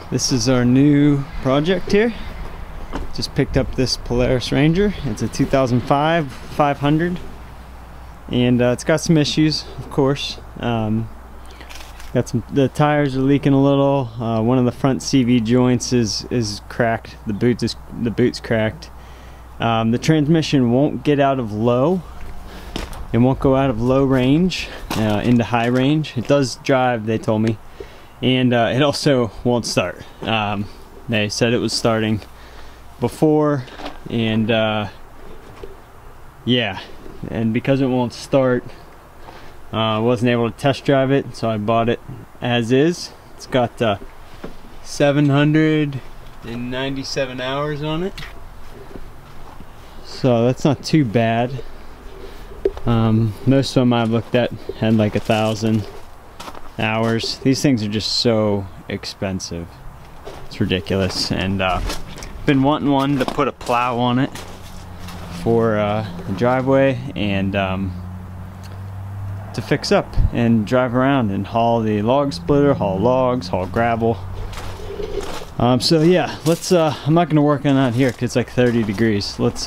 This is our new project here. Just picked up this Polaris Ranger. It's a 2005 500, and it's got some issues, of course. The tires are leaking a little. One of the front CV joints is cracked. The boot's cracked. The transmission won't get out of low. It won't go out of low range into high range. It does drive, they told me. And it also won't start. They said it was starting before, and yeah, and because it won't start, I wasn't able to test drive it, so I bought it as is. It's got 797 hours on it, so that's not too bad. Most of them I've looked at had like 1,000 hours. These things are just so expensive. It's ridiculous, and been wanting one to put a plow on it for the driveway, and to fix up and drive around and haul the log splitter, haul logs, haul gravel. So yeah, let's I'm not gonna work on that here because it's like 30 degrees. Let's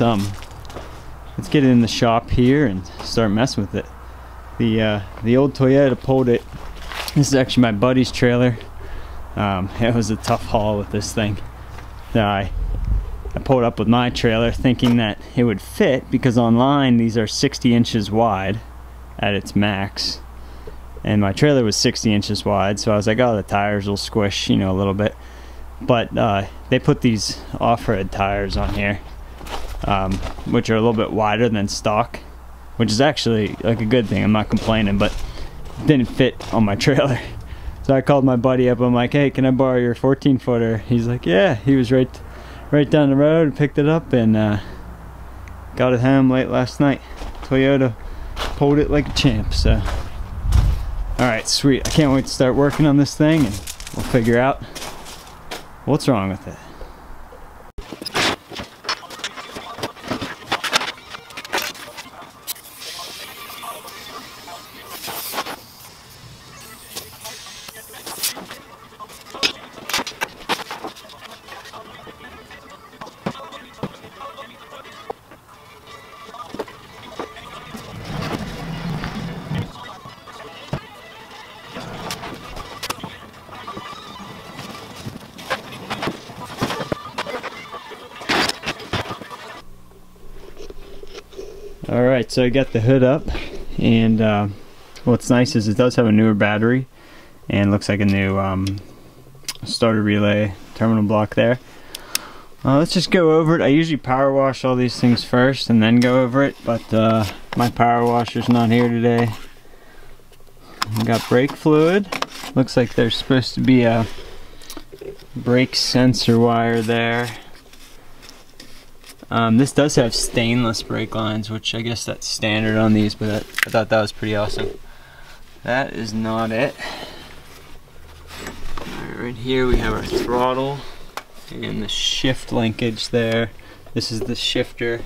get it in the shop here and start messing with it. The old Toyota pulled it. This is actually my buddy's trailer. It was a tough haul with this thing. I pulled up with my trailer thinking that it would fit, because online these are 60 inches wide at its max, and my trailer was 60 inches wide, so I was like, oh, the tires will squish, you know, a little bit. But they put these off-road tires on here, which are a little bit wider than stock, which is actually like a good thing. I'm not complaining, but it didn't fit on my trailer. So I called my buddy up. I'm like, hey, can I borrow your 14-footer? He's like, yeah. He was right down the road and picked it up, and got it home late last night. Toyota pulled it like a champ. So alright, sweet. I can't wait to start working on this thing, and we'll figure out what's wrong with it. Alright, so I got the hood up, and what's nice is it does have a newer battery, and looks like a new starter relay terminal block there. Let's just go over it. I usually power wash all these things first and then go over it, but my power washer's not here today. I got brake fluid. Looks like there's supposed to be a brake sensor wire there. This does have stainless brake lines, which I guess that's standard on these, but I thought that was pretty awesome. That is not it. Right here we have our throttle and the shift linkage there. This is the shifter,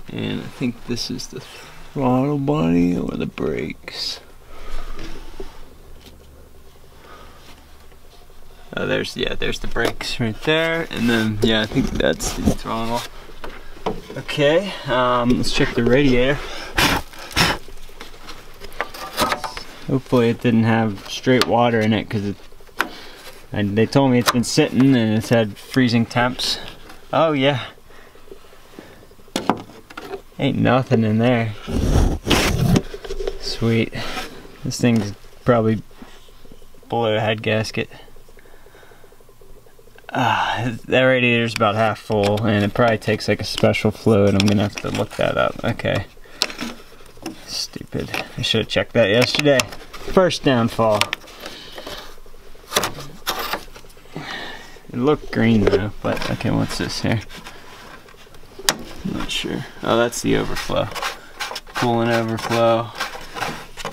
and I think this is the throttle body or the brakes. Oh, there's the brakes right there, and then yeah, I think that's the throttle. Okay, let's check the radiator. Hopefully it didn't have straight water in it, because they told me it's been sitting and it's had freezing temps. Oh yeah, ain't nothing in there. Sweet. This thing's probably below head gasket. That radiator's about half full, and it probably takes like a special fluid. I'm gonna have to look that up. Okay. Stupid. I should have checked that yesterday. First downfall. It looked green though, but okay, what's this here? I'm not sure. Oh, that's the overflow. Coolant overflow.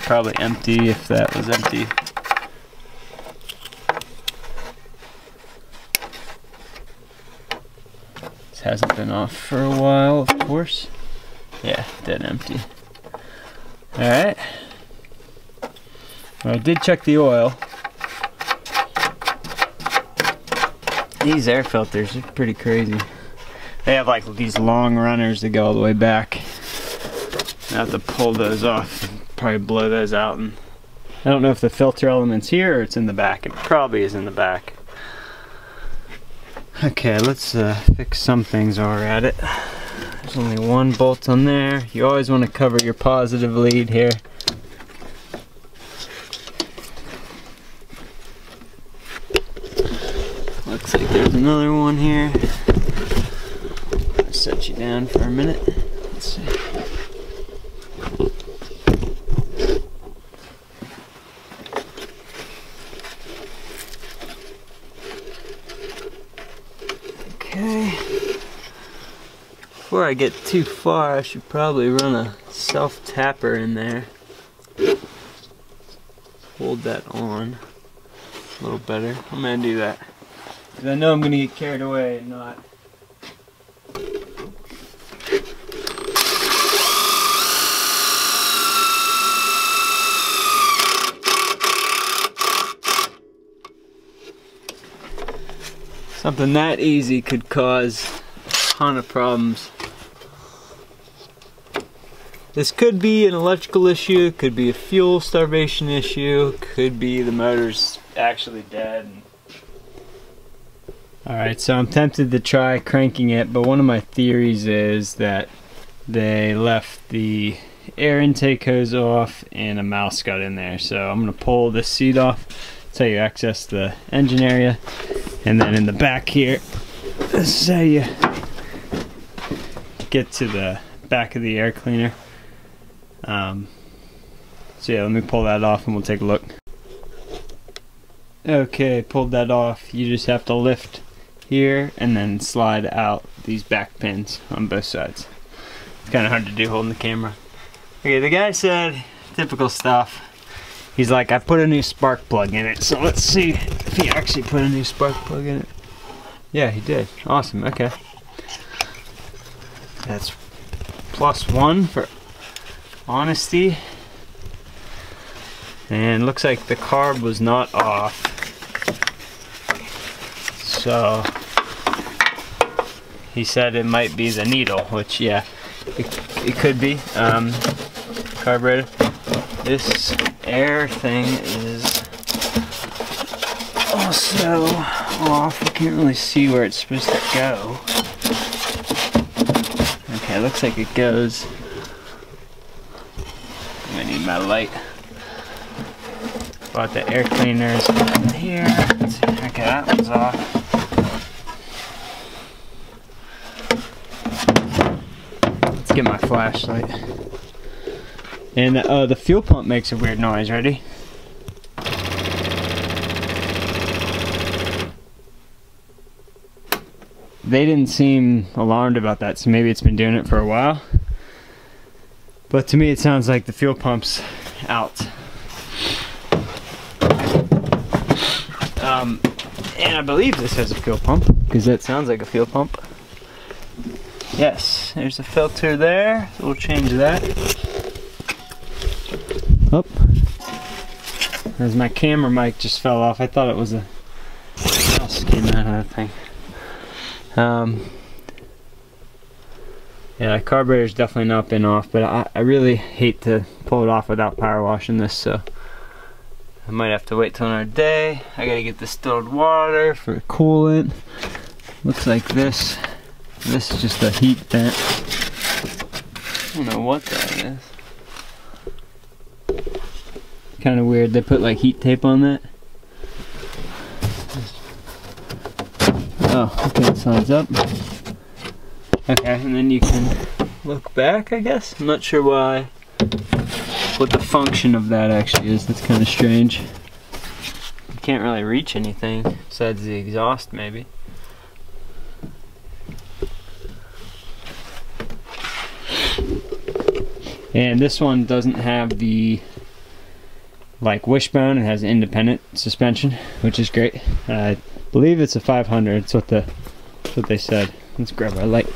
Probably empty, if that was empty. Hasn't been off for a while, of course. Yeah, dead empty. Alright. Well, I did check the oil. These air filters are pretty crazy. They have like these long runners that go all the way back. I have to pull those off and probably blow those out. And I don't know if the filter element's here or it's in the back. It probably is in the back. Okay, let's fix some things while we're at it. There's only one bolt on there. You always want to cover your positive lead here. Looks like there's another one here. I'll set you down for a minute. Let's see. Okay. Before I get too far, I should probably run a self-tapper in there. Hold that on a little better. I'm gonna do that. Because I know I'm gonna get carried away and not. Something that easy could cause a ton of problems. This could be an electrical issue, could be a fuel starvation issue, could be the motor's actually dead. Alright, so I'm tempted to try cranking it, but one of my theories is that they left the air intake hose off and a mouse got in there. So I'm going to pull this seat off. That's how you access the engine area. And then in the back here, this is how you get to the back of the air cleaner. So yeah, let me pull that off and we'll take a look. Okay, pulled that off. You just have to lift here and then slide out these back pins on both sides. It's kind of hard to do holding the camera. Okay, the guy said typical stuff. He's like, I put a new spark plug in it, so let's see if he actually put a new spark plug in it. Yeah, he did. Awesome, okay. That's +1 for honesty. And looks like the carb was not off. So he said it might be the needle, which yeah, it could be. Carburetor. This air thing is also off. I can't really see where it's supposed to go. Okay, looks like it goes. I need my light. But the air cleaner's in here. Okay, that one's off. Let's get my flashlight. And the fuel pump makes a weird noise. Ready? They didn't seem alarmed about that, so maybe it's been doing it for a while. But to me it sounds like the fuel pump's out. And I believe this has a fuel pump, because that sounds like a fuel pump. Yes, there's a filter there, so we'll change that. Oh, as my camera mic just fell off, I thought it was a mouse came out of that thing. Yeah, the carburetor's definitely not been off, but I really hate to pull it off without power washing this, so I might have to wait till another day. I gotta get distilled water for coolant. Looks like this. This is just a heat vent. I don't know what that is. Kind of weird. They put like heat tape on that. Oh, okay, it slides up. Okay, and then you can look back, I guess. I'm not sure what the function of that actually is. That's kind of strange. You can't really reach anything besides the exhaust, maybe. And this one doesn't have the like wishbone. It has independent suspension, which is great. I believe it's a 500. It's what they said. Let's grab our light.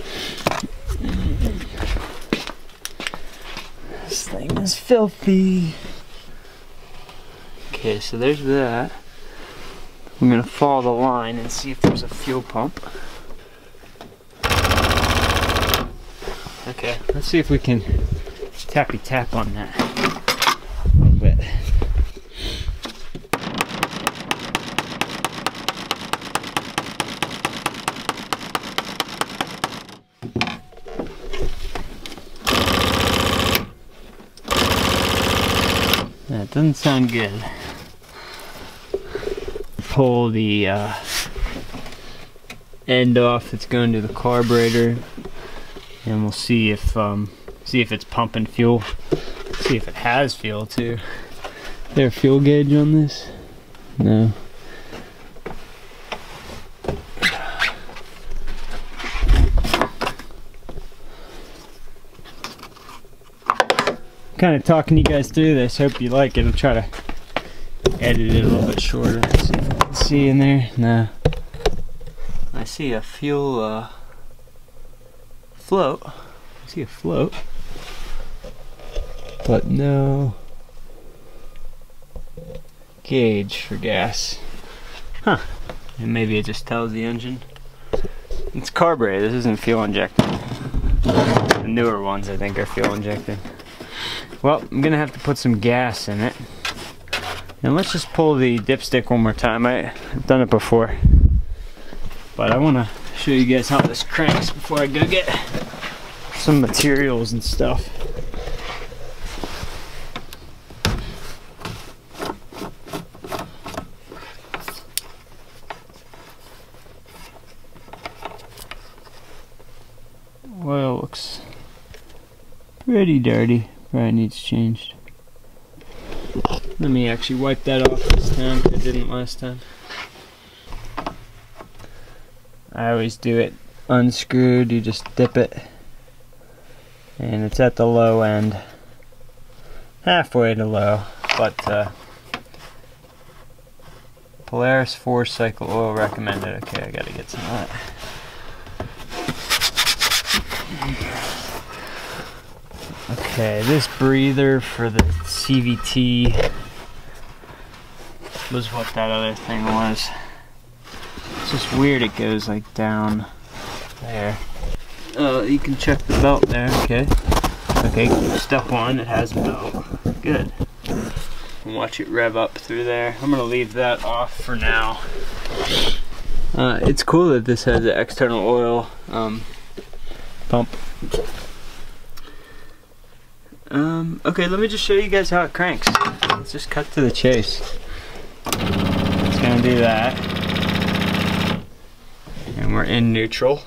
This thing is filthy. Okay, so there's that. I'm gonna follow the line and see if there's a fuel pump. Okay, let's see if we can tappy tap on that a little bit. That doesn't sound good. Pull the end off that's going to the carburetor, and we'll see if it's pumping fuel. See if it has fuel too. Is there a fuel gauge on this? No. Kind of talking you guys through this. Hope you like it. I'll try to edit it a little bit shorter. Let's see if I can see in there. No. I see a fuel float. I see a float, but no gauge for gas. Huh. And maybe it just tells the engine. It's carbureted. This isn't fuel injected. The newer ones I think are fuel injected. Well, I'm gonna have to put some gas in it. And let's just pull the dipstick one more time. I've done it before, but I wanna show you guys how this cranks before I go get some materials and stuff. Oil looks pretty dirty. Probably needs changed. Let me actually wipe that off this time, because it didn't last time. I always do it unscrewed. You just dip it, and it's at the low end, halfway to low, but Polaris 4-cycle oil recommended. Okay, I gotta get some of that. Okay, this breather for the CVT was what that other thing was. It's just weird it goes like down there. You can check the belt there, okay. Okay, step one, it has a belt. Good. And watch it rev up through there. I'm gonna leave that off for now. It's cool that this has an external oil pump. Okay, let me just show you guys how it cranks. Let's just cut to the chase. It's gonna do that. And we're in neutral.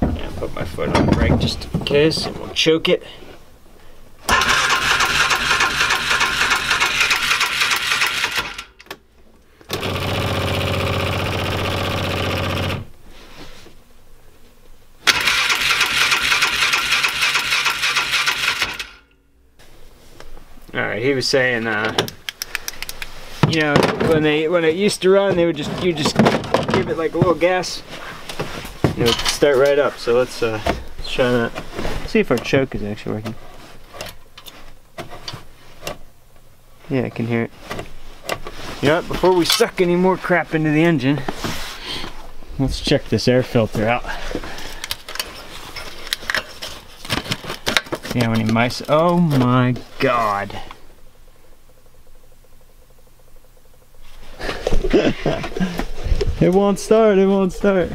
And put my foot on the brake just in case, and we'll choke it. Alright, he was saying, you know, when it used to run, you just give it like a little gas, and it would start right up. So let's try that. See if our choke is actually working. Yeah, I can hear it. You know what, before we suck any more crap into the engine, let's check this air filter out. See how many mice. Oh my god. It won't start, it won't start.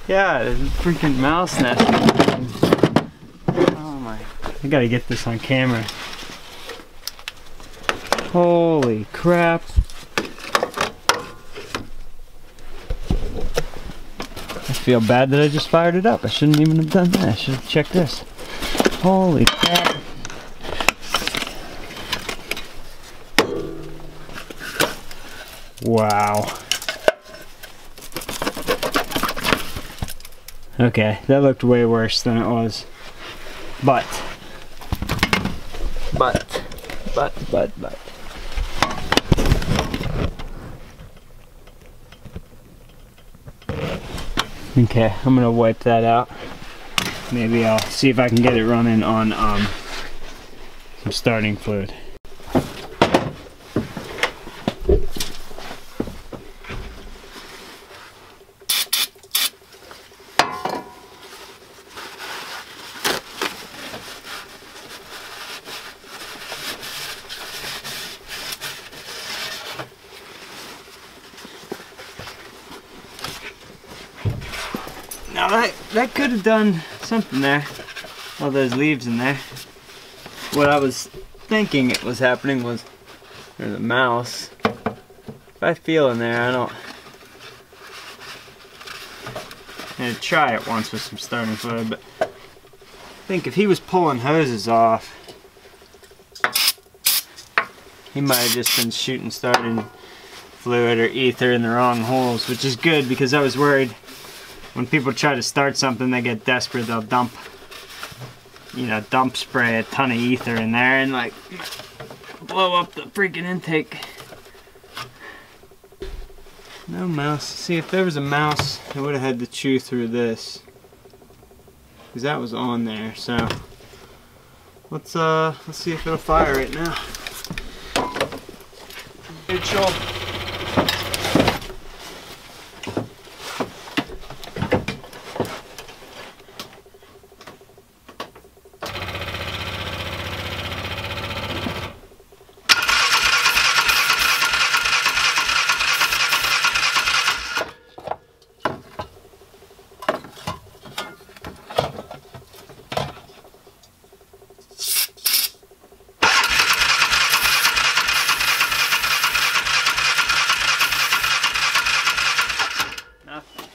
Yeah, there's a freaking mouse nest. Oh my. I gotta get this on camera. Holy crap. I feel bad that I just fired it up. I shouldn't even have done that. I should have checked this. Holy crap. Wow. Okay, that looked way worse than it was. But. Okay, I'm gonna wipe that out. Maybe I'll see if I can get it running on some starting fluid. that could have done something there. All those leaves in there. What I was thinking it was happening was there's a mouse. If I feel in there, I don't. I'm gonna try it once with some starting fluid, but I think if he was pulling hoses off, he might have just been shooting starting fluid or ether in the wrong holes, which is good because I was worried when people try to start something, they get desperate, they'll dump, you know, dump spray a ton of ether in there and like blow up the freaking intake. No mouse. See, if there was a mouse, I would have had to chew through this, because that was on there. So let's see if it'll fire right now. Neutral.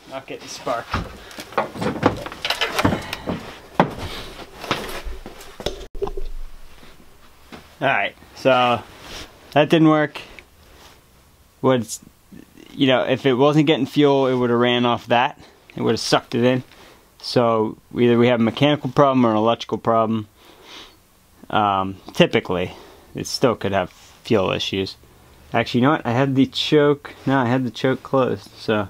Not getting spark. Alright, so that didn't work. What's, you know, if it wasn't getting fuel, it would have ran off that. It would have sucked it in. So either we have a mechanical problem or an electrical problem. Typically, it still could have fuel issues. Actually, you know what? I had the choke. No, I had the choke closed. So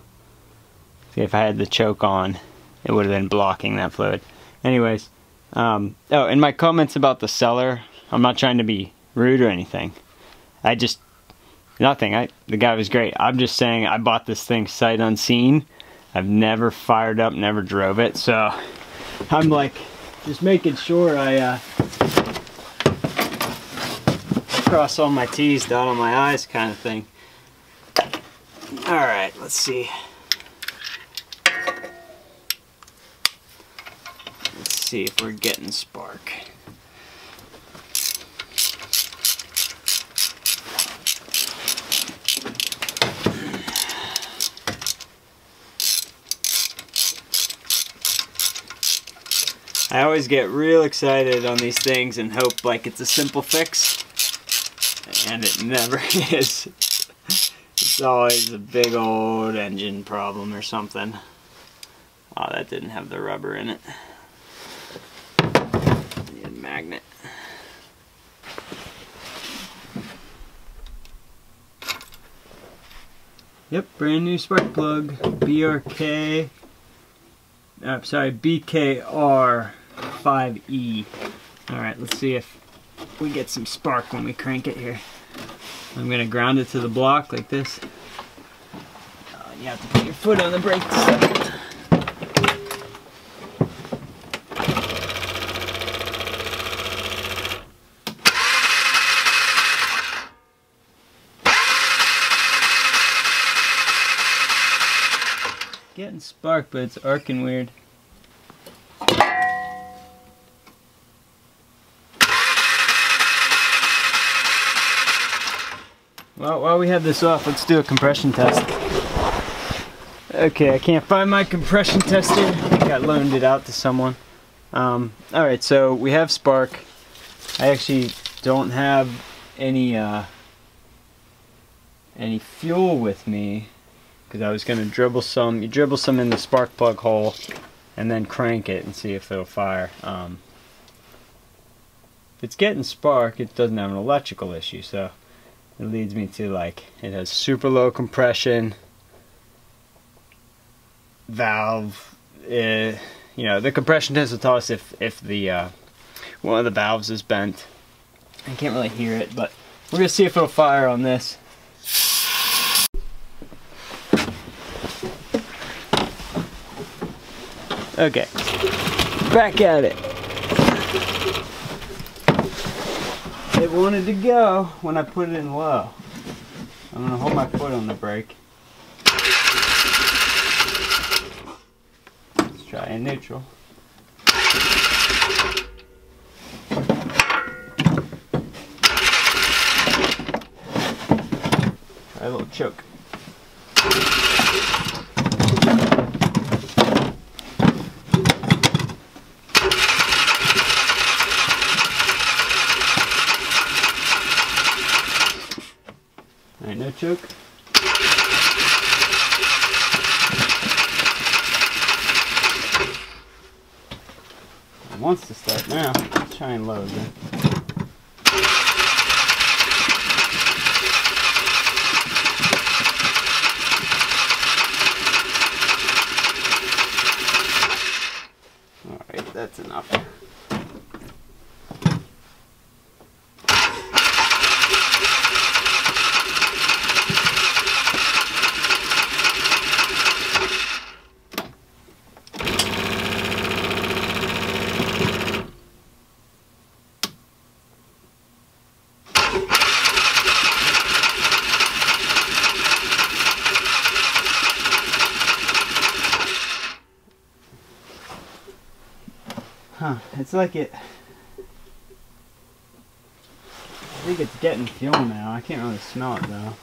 if I had the choke on, it would have been blocking that fluid. Anyways, oh, in my comments about the seller, I'm not trying to be rude or anything. I just, nothing. The guy was great. I'm just saying I bought this thing sight unseen. I've never fired up, never drove it. So I'm like, just making sure I cross all my T's, dot all my I's kind of thing. Alright, let's see. Let's see if we're getting spark. I always get real excited on these things and hope like it's a simple fix, and it never is. It's always a big old engine problem or something. Oh, that didn't have the rubber in it. Need a magnet. Yep, brand new spark plug. BKR 5E. Alright, let's see if we get some spark when we crank it here. I'm going to ground it to the block like this. You have to put your foot on the brake to start it. Getting spark, but it's arcing weird. Well, while we have this off, let's do a compression test. Okay, I can't find my compression tester. I think I loaned it out to someone. Alright, so we have spark. I actually don't have any fuel with me, because I was going to dribble some. You dribble some in the spark plug hole and then crank it and see if it'll fire. If it's getting spark, it doesn't have an electrical issue, so it leads me to, like, it has super low compression, valve, you know, the compression test will tell us if the one of the valves is bent. I can't really hear it, but we're gonna see if it'll fire on this. Okay, back at it. It wanted to go when I put it in low. I'm gonna hold my foot on the brake. Let's try Stay in neutral. Try a little choke. Alright, no choke. It wants to start now. Let's try and load it. Alright, that's enough. Huh, it's like it... I think it's getting fuel now. I can't really smell it though.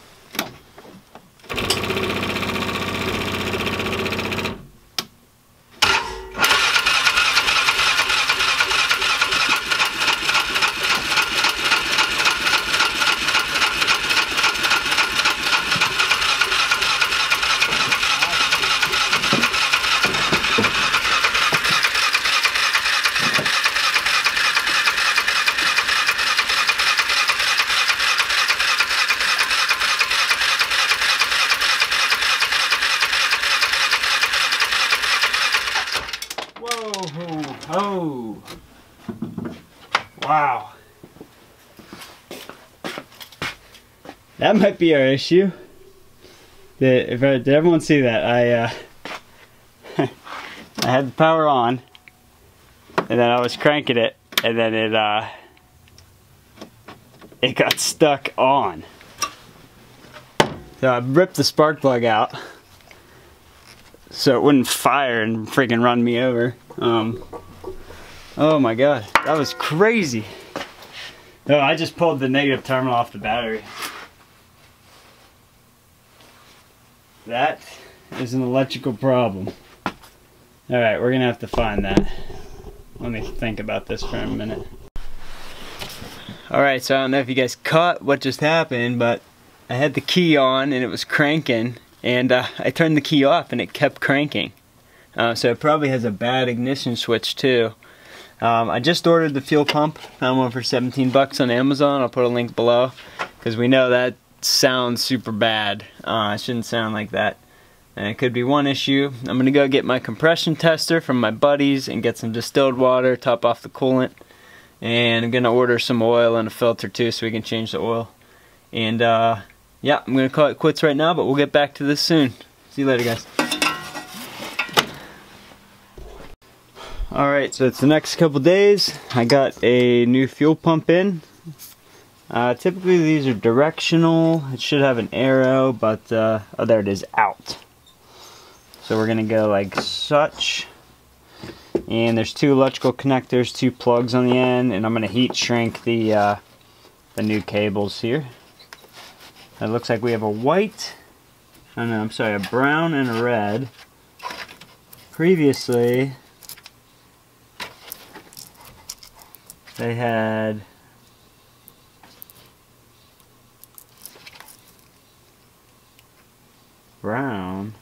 Oh, wow. That might be our issue. Did everyone see that? I had the power on, and then I was cranking it, and then it got stuck on. So I ripped the spark plug out so it wouldn't fire and freaking run me over. Oh my god, that was crazy. No, I just pulled the negative terminal off the battery. That is an electrical problem. Alright, we're gonna have to find that. Let me think about this for a minute. Alright, so I don't know if you guys caught what just happened, but I had the key on and it was cranking, and I turned the key off and it kept cranking. So it probably has a bad ignition switch too. I just ordered the fuel pump. Found one for 17 bucks on Amazon. I'll put a link below, because we know that sounds super bad. It shouldn't sound like that. And it could be one issue. I'm gonna go get my compression tester from my buddies and get some distilled water, top off the coolant. And I'm gonna order some oil and a filter too, so we can change the oil. And yeah, I'm gonna call it quits right now, but we'll get back to this soon. See you later, guys. Alright, so it's the next couple days. I got a new fuel pump in. Typically these are directional. It should have an arrow, but oh, there it is, out. So we're gonna go like such. And there's two electrical connectors, two plugs on the end, and I'm gonna heat shrink the new cables here. It looks like we have a white, oh no, I'm sorry, a brown and a red. Previously, they had brown,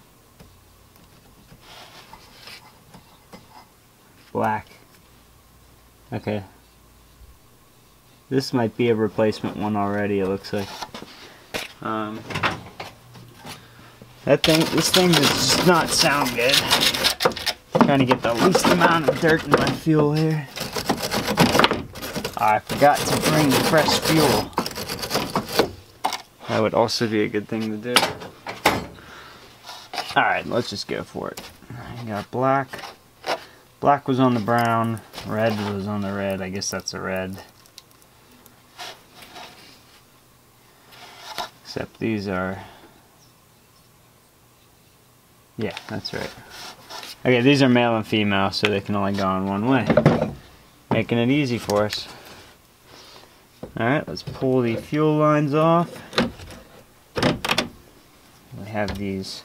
black. Okay. This might be a replacement one already, it looks like. This thing does just not sound good. Trying to get the least amount of dirt in my fuel here. I forgot to bring fresh fuel. That would also be a good thing to do. Alright, let's just go for it. I got black. Black was on the brown. Red was on the red. I guess that's a red. Except these are... yeah, that's right. Okay, these are male and female, so they can only go in one way. Making it easy for us. Alright, let's pull the fuel lines off. We have these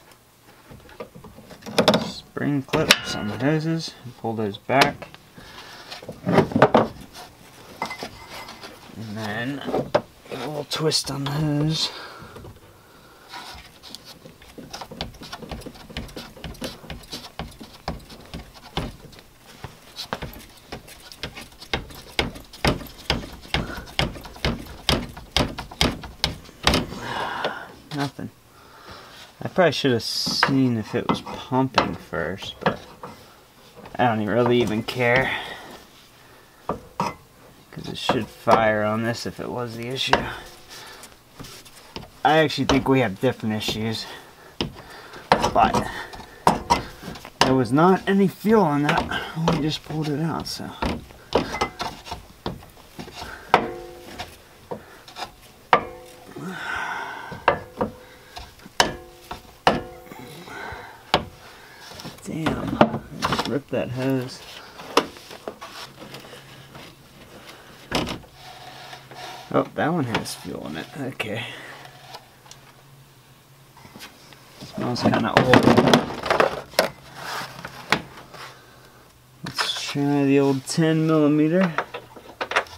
spring clips on the hoses. Pull those back. And then a little twist on the hose. Nothing. I probably should have seen if it was pumping first, but I don't really even care. Because it should fire on this if it was the issue. I actually think we have different issues. But there was not any fuel in that when we just pulled it out, so. Damn, just ripped that hose. Oh, that one has fuel in it. Okay. Smells kind of old. Let's try the old 10mm.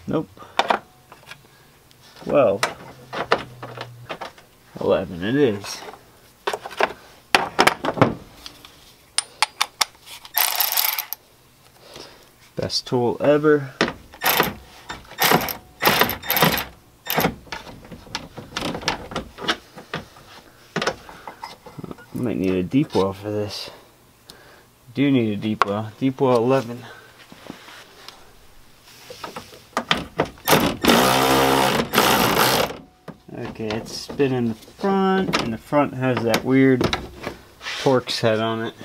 Nope. 12. 11 it is. Best tool ever. Might need a deep well for this. Do need a deep well. Deep well 11. Okay, it's spinning the front, and the front has that weird Torx head on it.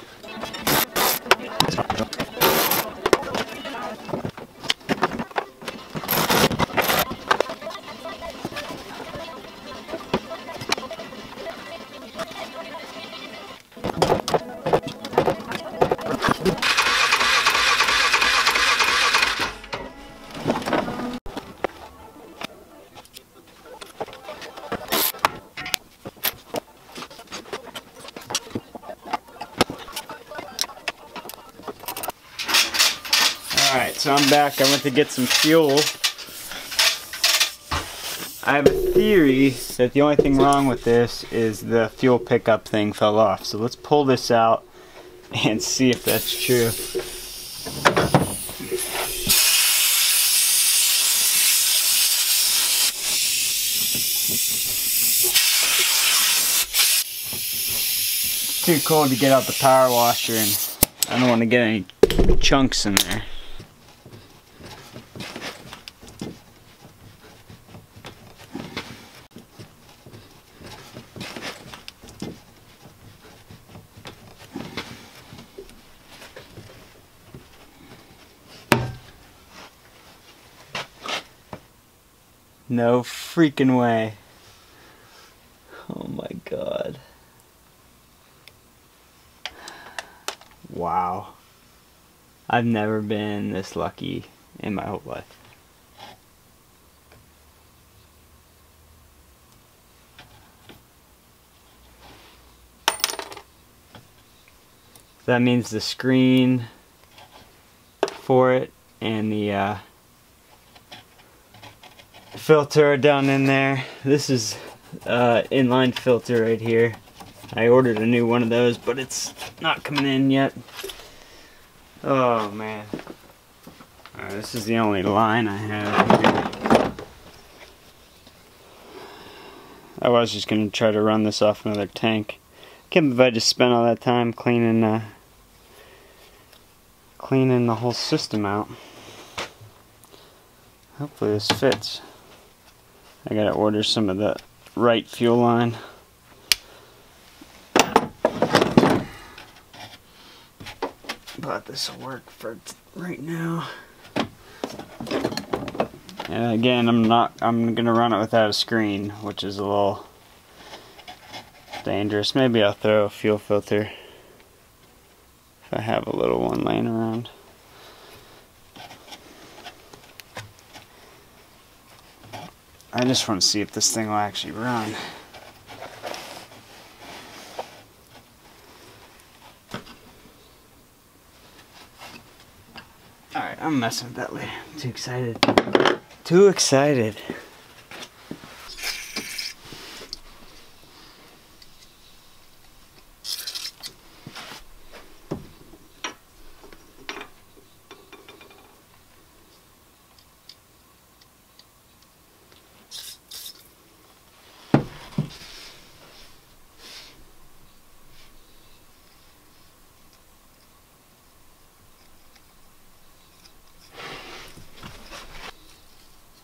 Alright, so I'm back. I went to get some fuel. I have a theory that the only thing wrong with this is the fuel pickup thing fell off. So let's pull this out and see if that's true. It's too cold to get out the power washer, and I don't want to get any chunks in there. No freaking way. Oh my god. Wow. I've never been this lucky in my whole life. That means the screen for it and the filter are down in there. This is inline filter right here. I ordered a new one of those, but it's not coming in yet. Oh man. Alright, this is the only line I have here. I was just gonna try to run this off another tank. Can't believe I just spent all that time cleaning the whole system out. Hopefully this fits. I gotta order some of the right fuel line. But this will work for right now. And again, I'm gonna run it without a screen, which is a little dangerous. Maybe I'll throw a fuel filter if I have a little one laying around. I just want to see if this thing will actually run. Alright, I'm messing with that later. I'm too excited. Too excited.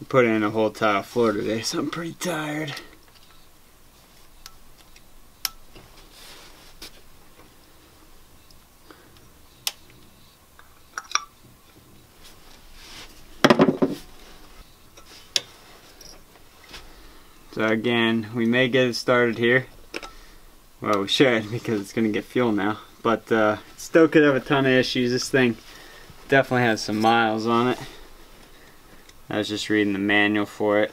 Put in a whole tile floor today, so I'm pretty tired. So again, we may get it started here. Well, we should, because it's going to get fuel now. But still could have a ton of issues. This thing definitely has some miles on it. I was just reading the manual for it.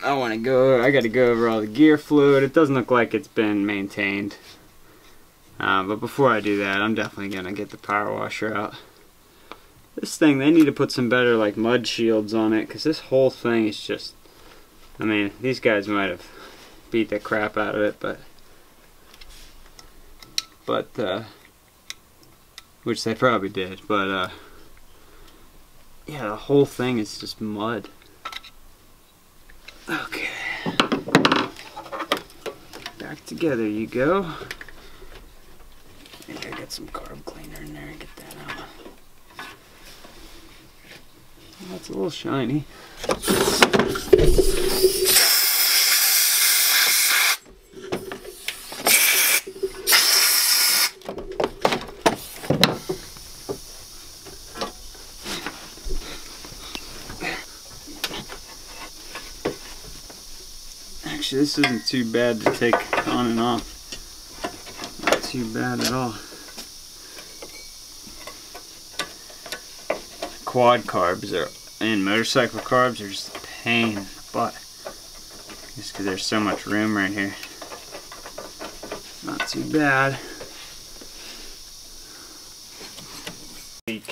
I got to go over all the gear fluid. It doesn't look like it's been maintained. But before I do that, I'm definitely going to get the power washer out. This thing, they need to put some better like mud shields on it, because this whole thing is just, I mean, these guys might have beat the crap out of it, but which they probably did, but yeah, the whole thing is just mud. Okay. Back together you go. I think I got some carb cleaner in there. Get that out. Oh, it's a little shiny. Actually, this isn't too bad to take on and off. Not too bad at all. Quad carbs and motorcycle carbs are just a pain in the butt. Just because there's so much room right here. Not too bad. Leak.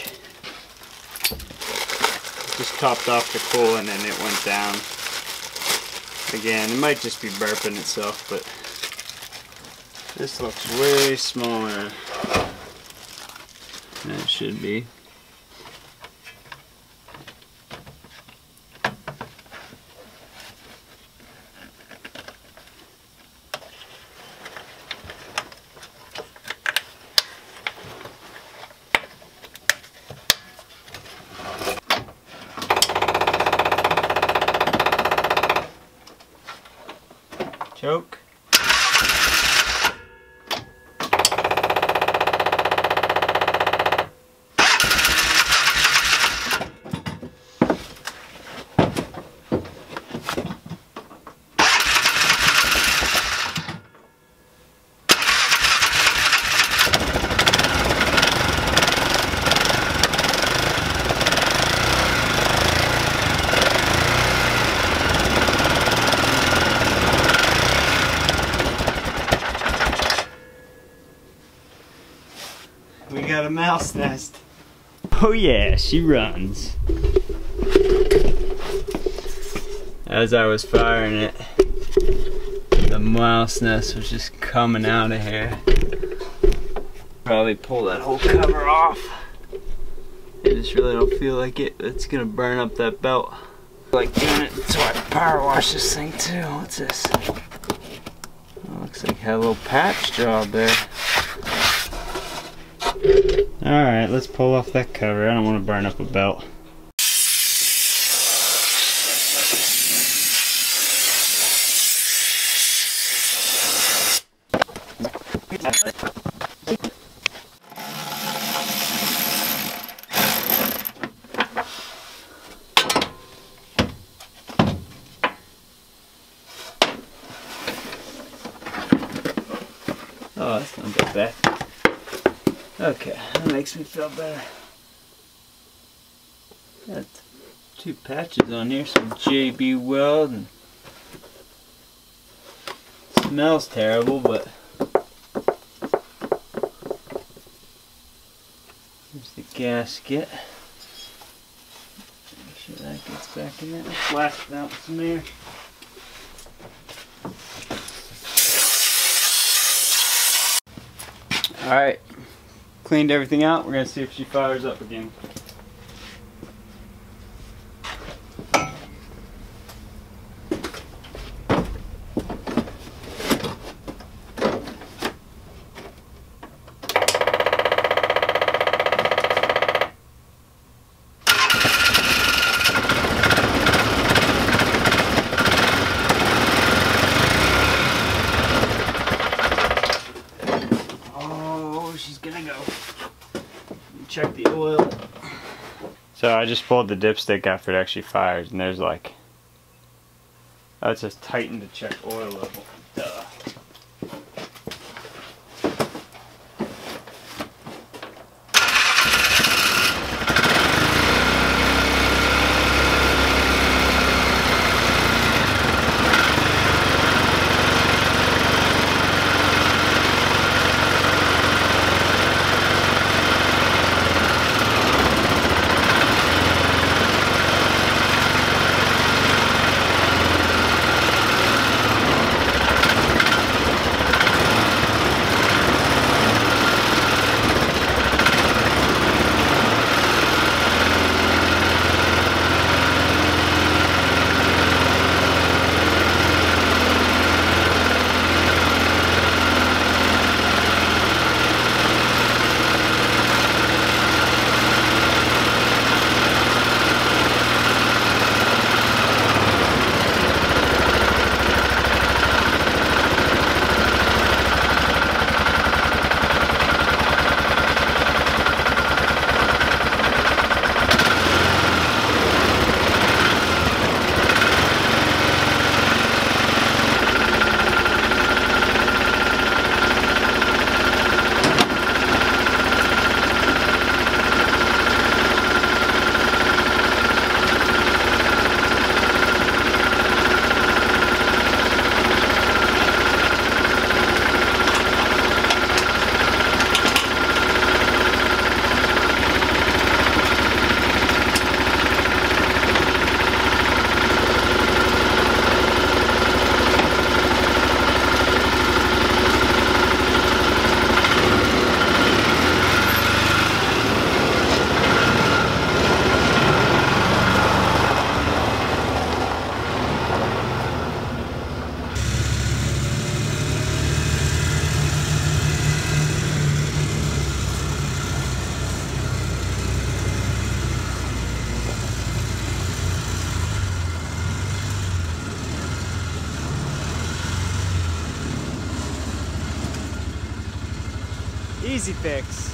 Just topped off the coolant and it went down. Again, it might just be burping itself, but this looks way smaller than it should be. Choke. We got a mouse nest. Oh yeah, she runs. As I was firing it, the mouse nest was just coming out of here. Probably pull that whole cover off. I just really don't feel like it. It's gonna burn up that belt. I like doing it, so I power wash this thing too. What's this? Oh, looks like it had a little patch job there. Alright, let's pull off that cover. I don't want to burn up a belt. Oh, that's not that bad. Okay, that makes me feel better. Got 2 patches on here, some JB Weld, and smells terrible, but here's the gasket. Make sure that gets back in there. Blast it out with some air. Alright, cleaned everything out. We're going to see if she fires up again. Check the oil. So I just pulled the dipstick after it actually fires, and there's like, oh, it says tighten to check oil level. Duh. Easy fix.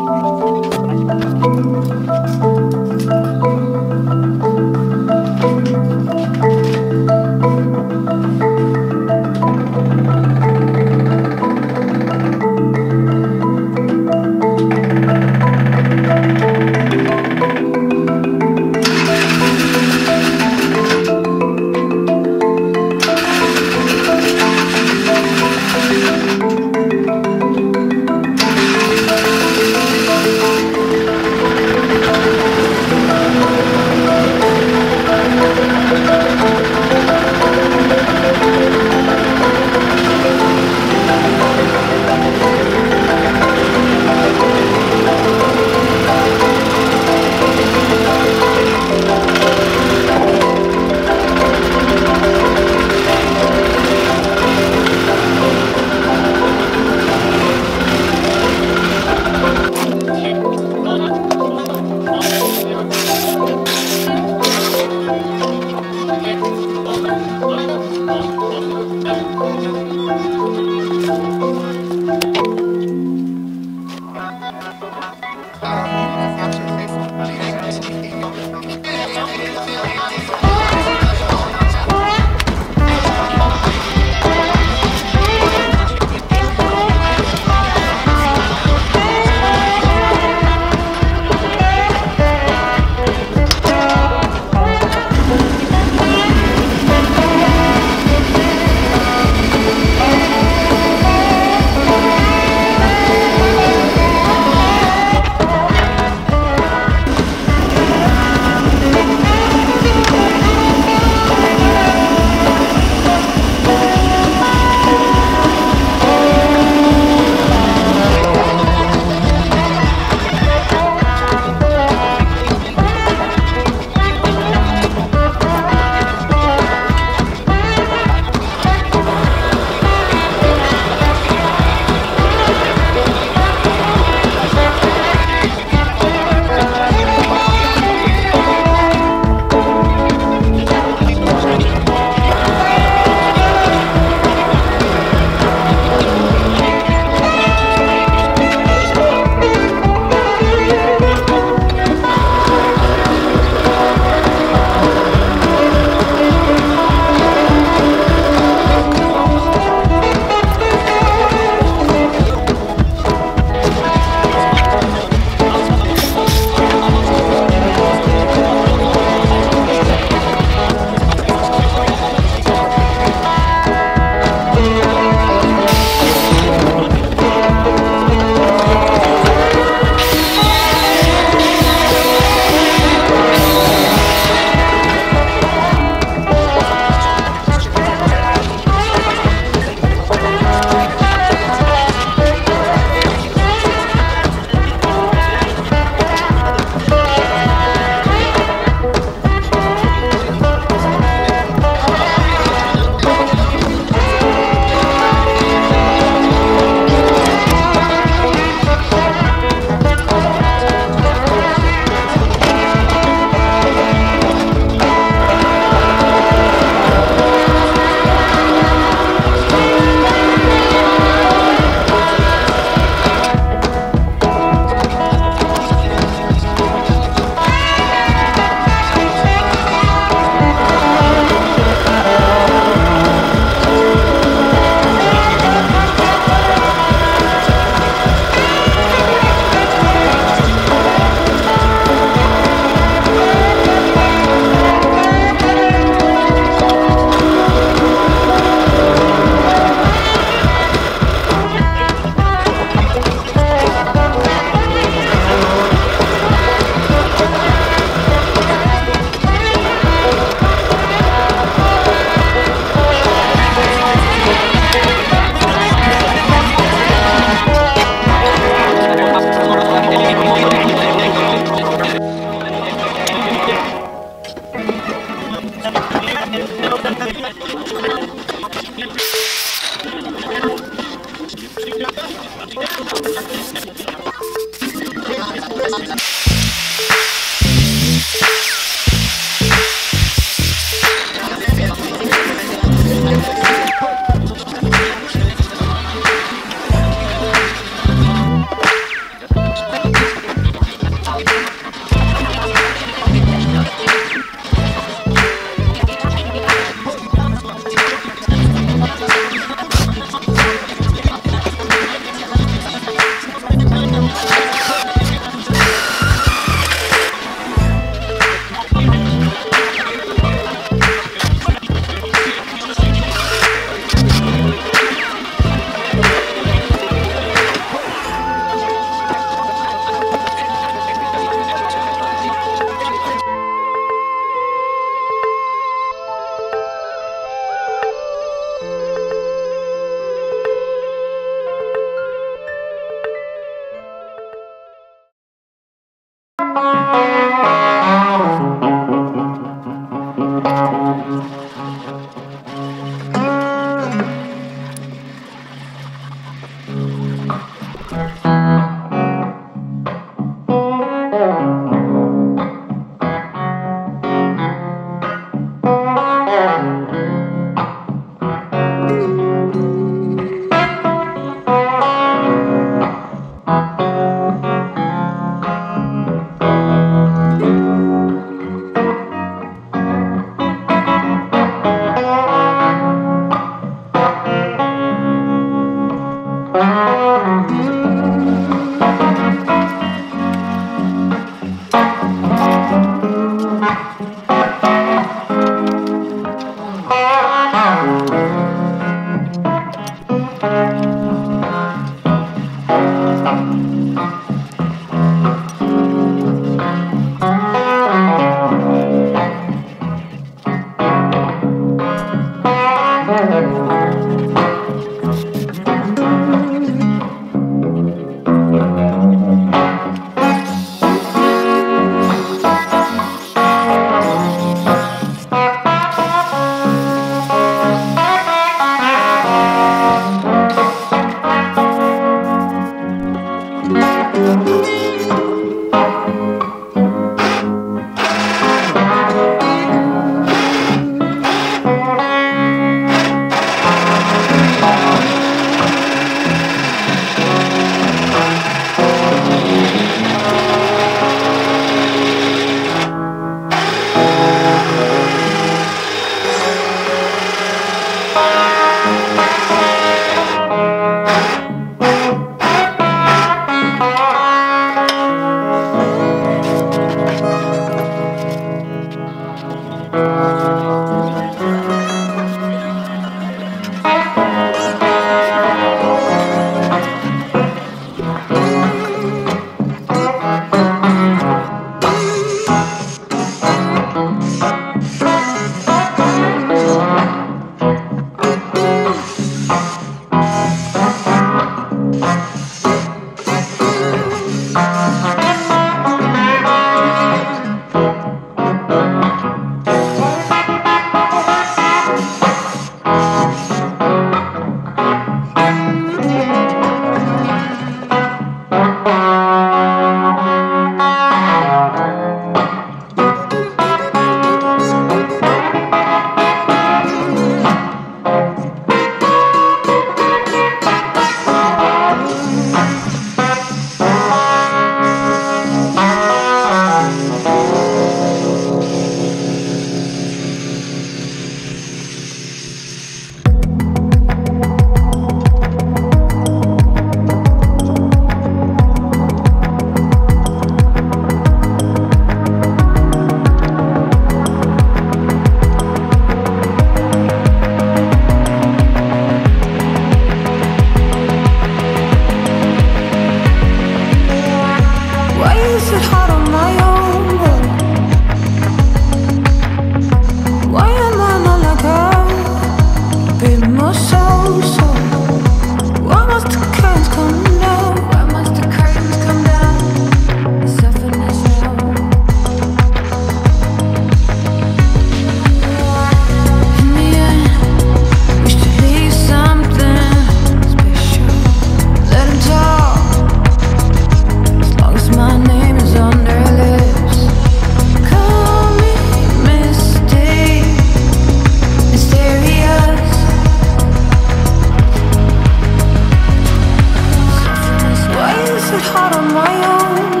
hard on my own?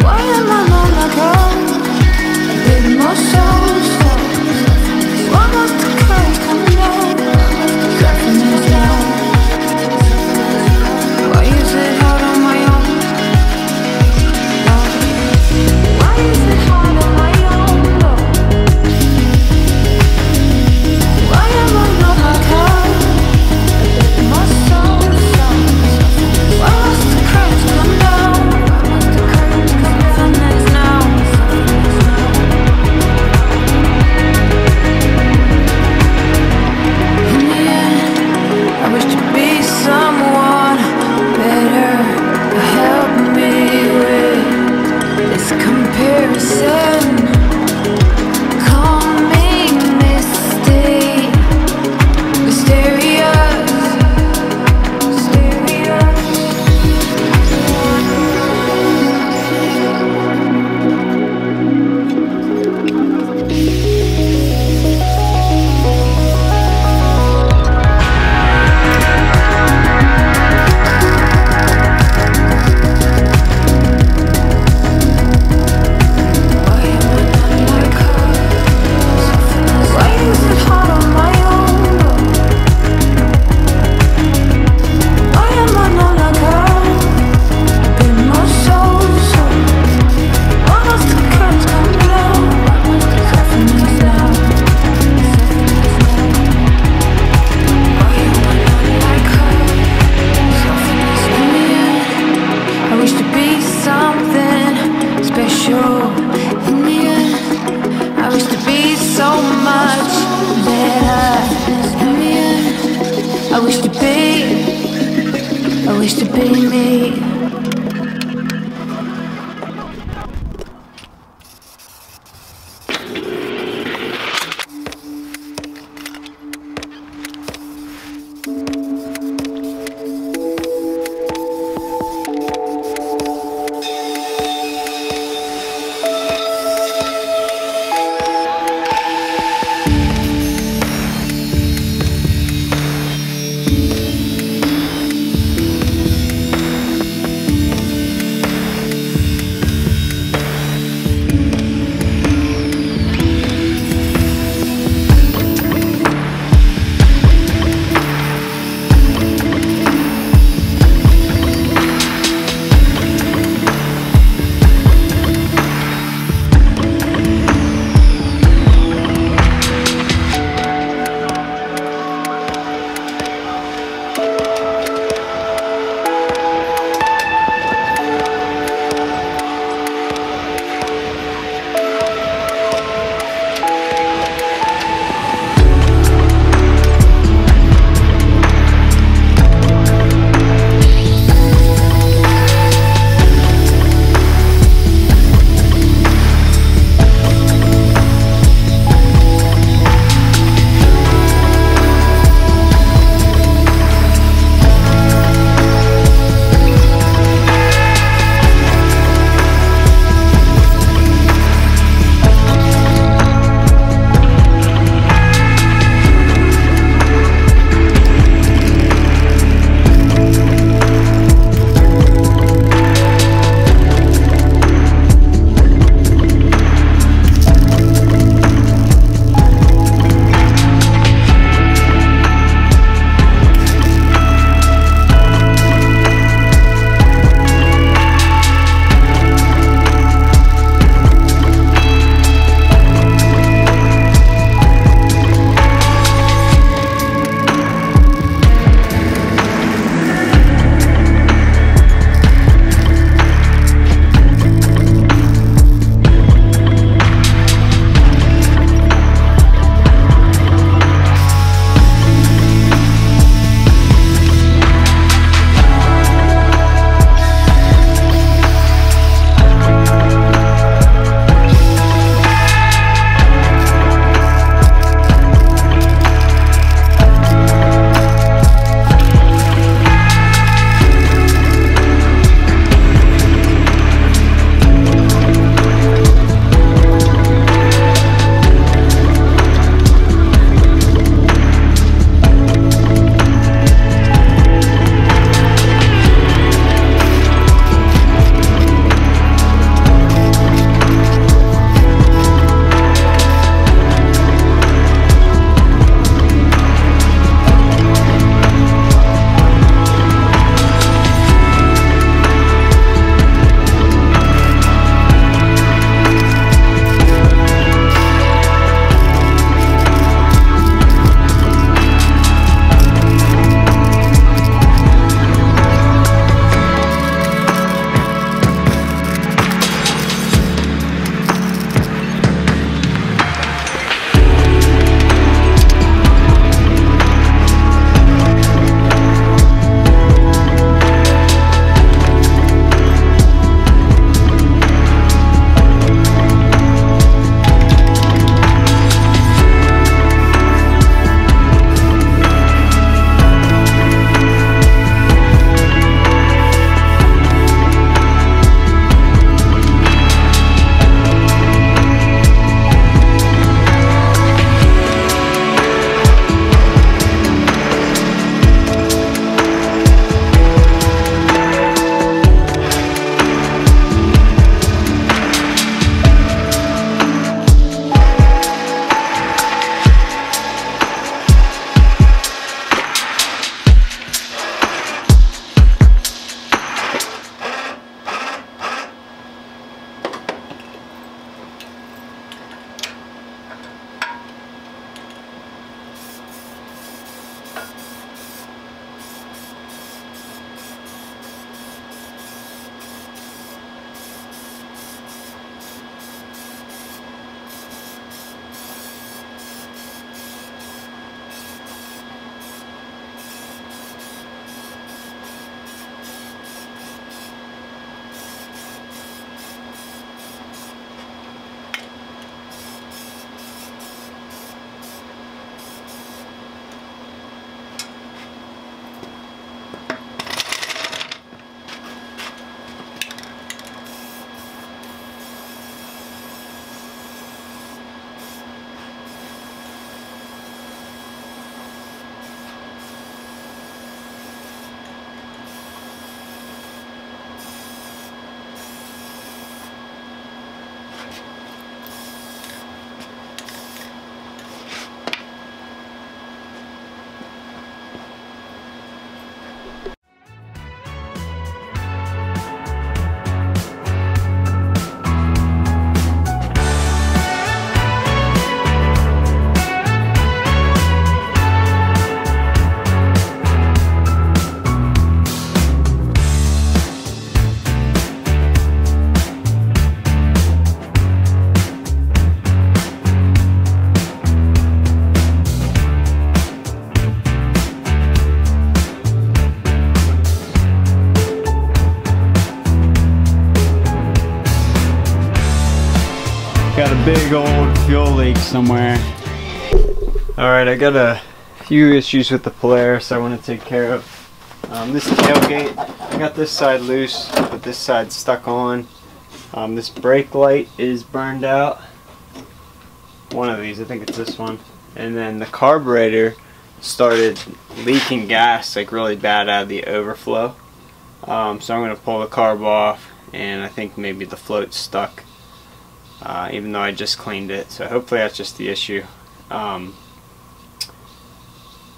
Why am I not like her? With my soul, why must the curtains come down? Curtain is down. Why is it hard on my own? Why is it hard on my own? Why am I not like her? My soul, why must the curtains come down? Curtain is now. In the end, I wish to be someone better. Help me with this comparison. Call me misty, mysterious, mysterious. Why am I not like her? Why is it hard on my own? Why am I not like her? In my soul, why must the curtains come down? Curtain is down. Why am I not like her? In the end, I wish to be something special. In the end, I wish to be so much better. In the end, I wish to be me. big old fuel leak somewhere. Alright, I got a few issues with the Polaris I want to take care of. This tailgate, I got this side loose, but this side's stuck on. This brake light is burned out. One of these, I think it's this one. And then the carburetor started leaking gas like really bad out of the overflow. So I'm going to pull the carb off, and I think maybe the float's stuck. Even though I just cleaned it, so hopefully that's just the issue.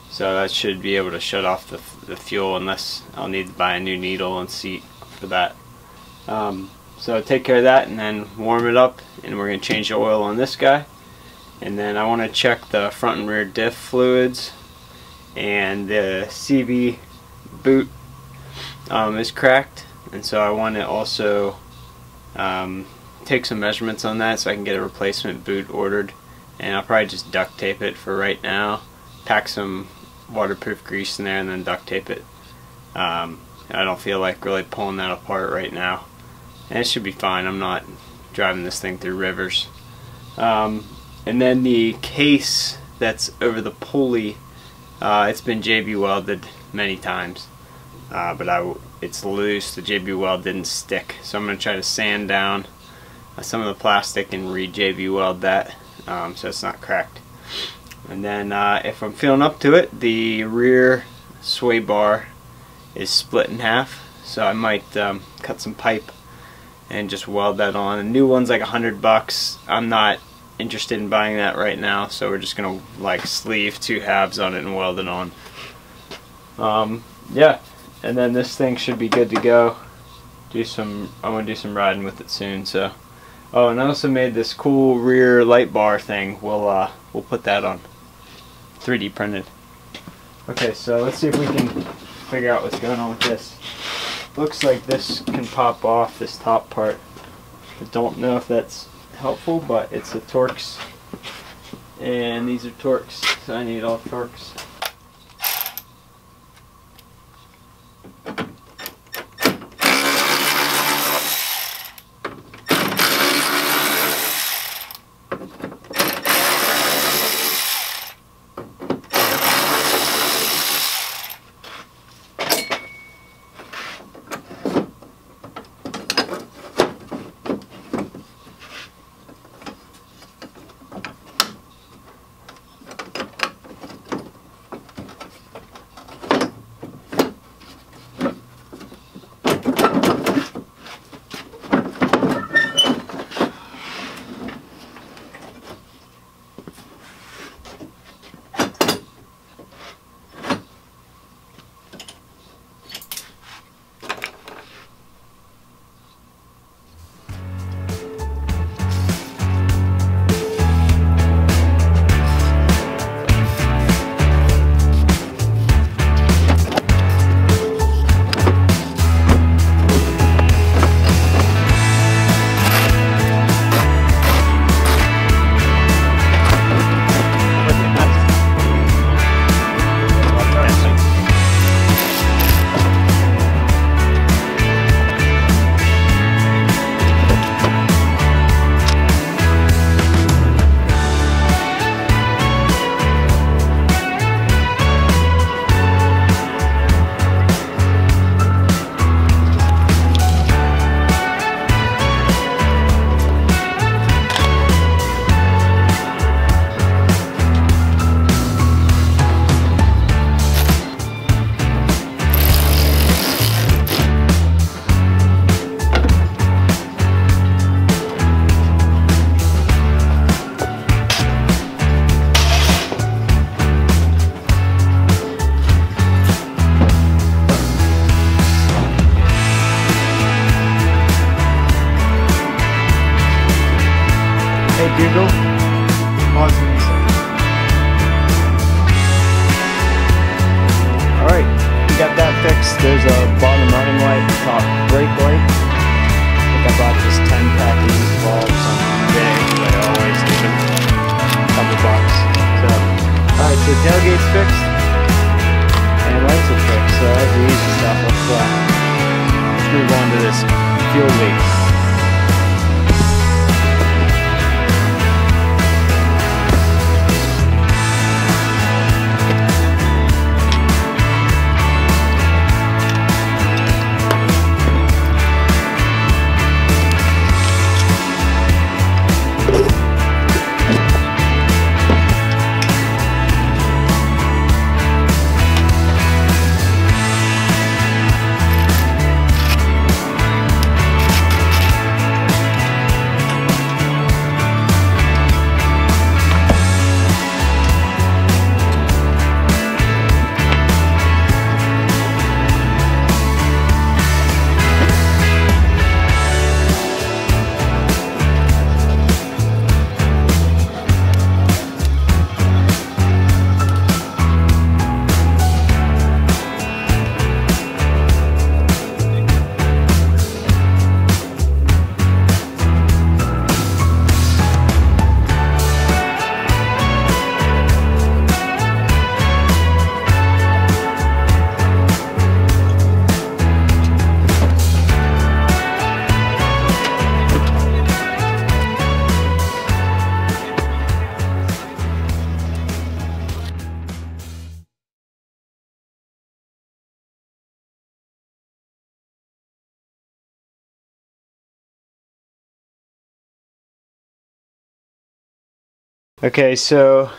So that should be able to shut off the fuel, unless I'll need to buy a new needle and seat for that. So take care of that and then warm it up, and we're going to change the oil on this guy. And then I want to check the front and rear diff fluids, and the CV boot is cracked, and so I want to also take some measurements on that so I can get a replacement boot ordered. And I'll probably just duct tape it for right now, pack some waterproof grease in there, and then duct tape it. I don't feel like really pulling that apart right now, and it should be fine. I'm not driving this thing through rivers. And then the case that's over the pulley, it's been JB welded many times, but it's loose. The JB weld didn't stick, so I'm going to try to sand down some of the plastic and re-JB weld that, so it's not cracked. And then if I'm feeling up to it, the rear sway bar is split in half, so I might cut some pipe and just weld that on. The new one's like $100. I'm not interested in buying that right now, so we're just gonna like sleeve 2 halves on it and weld it on. Yeah, and then this thing should be good to go. I want to do some riding with it soon. So, oh, and I also made this cool rear light bar thing. We'll put that on. 3D printed. Okay, so let's see if we can figure out what's going on with this. Looks like this can pop off, this top part. I don't know if that's helpful, but it's the Torx, and these are Torx, so I need all Torx. Google, pause in a second. Alright, we got that fixed. There's a bottom running light, top brake light. I think I bought this 10-pack of these bulbs on eBay, but I always get them a couple bucks. So, alright, so tailgate's fixed, and lights are fixed, so that's the easy stuff. Let's move on to this fuel leak. Okay, so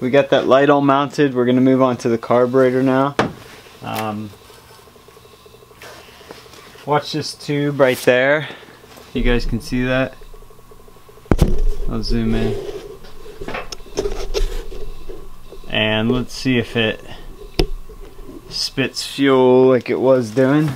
we got that light all mounted. We're gonna move on to the carburetor now. Watch this tube right there. You guys can see that. I'll zoom in. And let's see if it spits fuel like it was doing.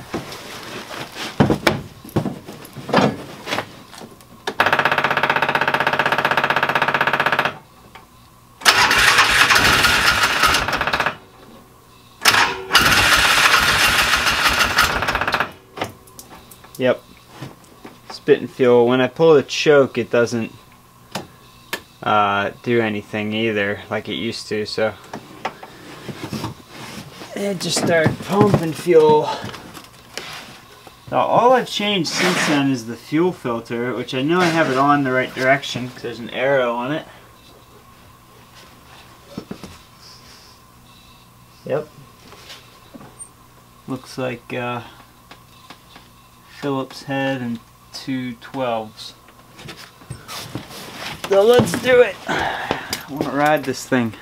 Yep, spitting fuel. When I pull the choke, it doesn't do anything either like it used to, so it just started pumping fuel. Now, all I've changed since then is the fuel filter, which I know I have it on the right direction because there's an arrow on it. Yep, looks like Phillips head and 2 12s. So let's do it. I want to ride this thing.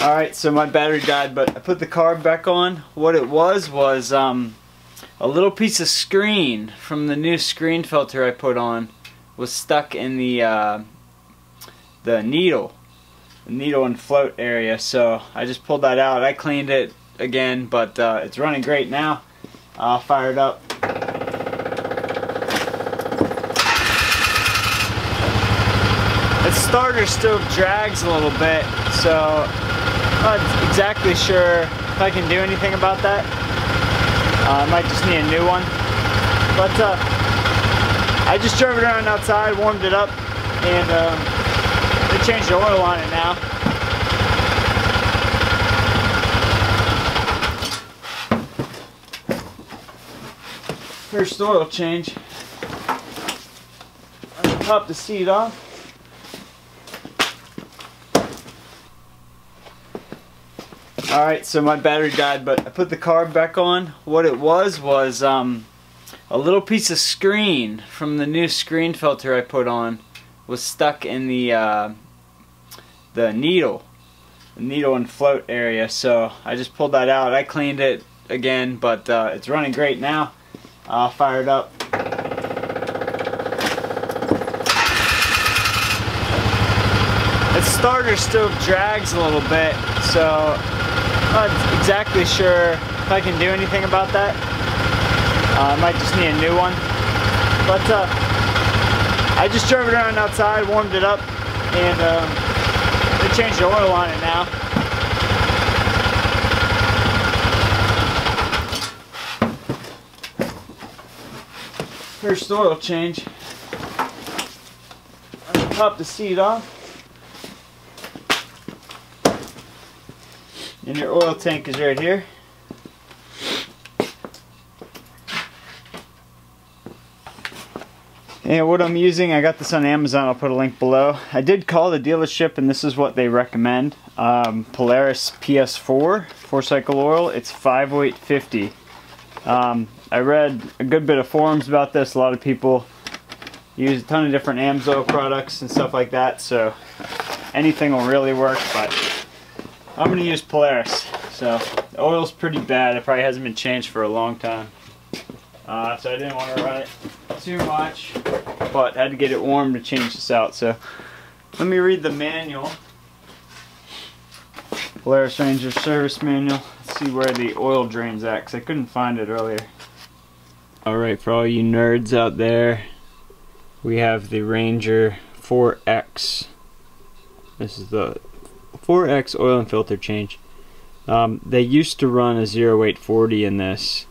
Alright, so my battery died, but I put the carb back on. What it was a little piece of screen from the new screen filter I put on was stuck in the needle and float area, so I just pulled that out. I cleaned it again, but it's running great now. I'll fire it up. The starter still drags a little bit, so I'm not exactly sure if I can do anything about that. I might just need a new one. But I just drove it around outside, warmed it up, and they changed the oil on it now. First oil change. I'll pop the seat off. Alright, so my battery died, but I put the carb back on. What it was a little piece of screen from the new screen filter I put on was stuck in the needle and float area, so I just pulled that out. I cleaned it again, but it's running great now. I'll fire it up. The starter still drags a little bit, so I'm not exactly sure if I can do anything about that. I might just need a new one. But I just drove it around outside, warmed it up, and they changed the oil on it now. First oil change. I'll pop the seat off. And your oil tank is right here. And what I'm using, I got this on Amazon, I'll put a link below. I did call the dealership and this is what they recommend. Polaris PS4 4-cycle oil, it's 508.50. I read a good bit of forums about this. A lot of people use a ton of different AMSOIL products and stuff like that, so anything will really work, but I'm going to use Polaris. So the oil's pretty bad, it probably hasn't been changed for a long time. So I didn't want to run it too much, but had to get it warm to change this out. So let me read the manual. Polaris Ranger service manual. Let's see where the oil drain's at, because I couldn't find it earlier. Alright, for all you nerds out there, we have the Ranger 4X. This is the 4X oil and filter change. They used to run a 0840 in this.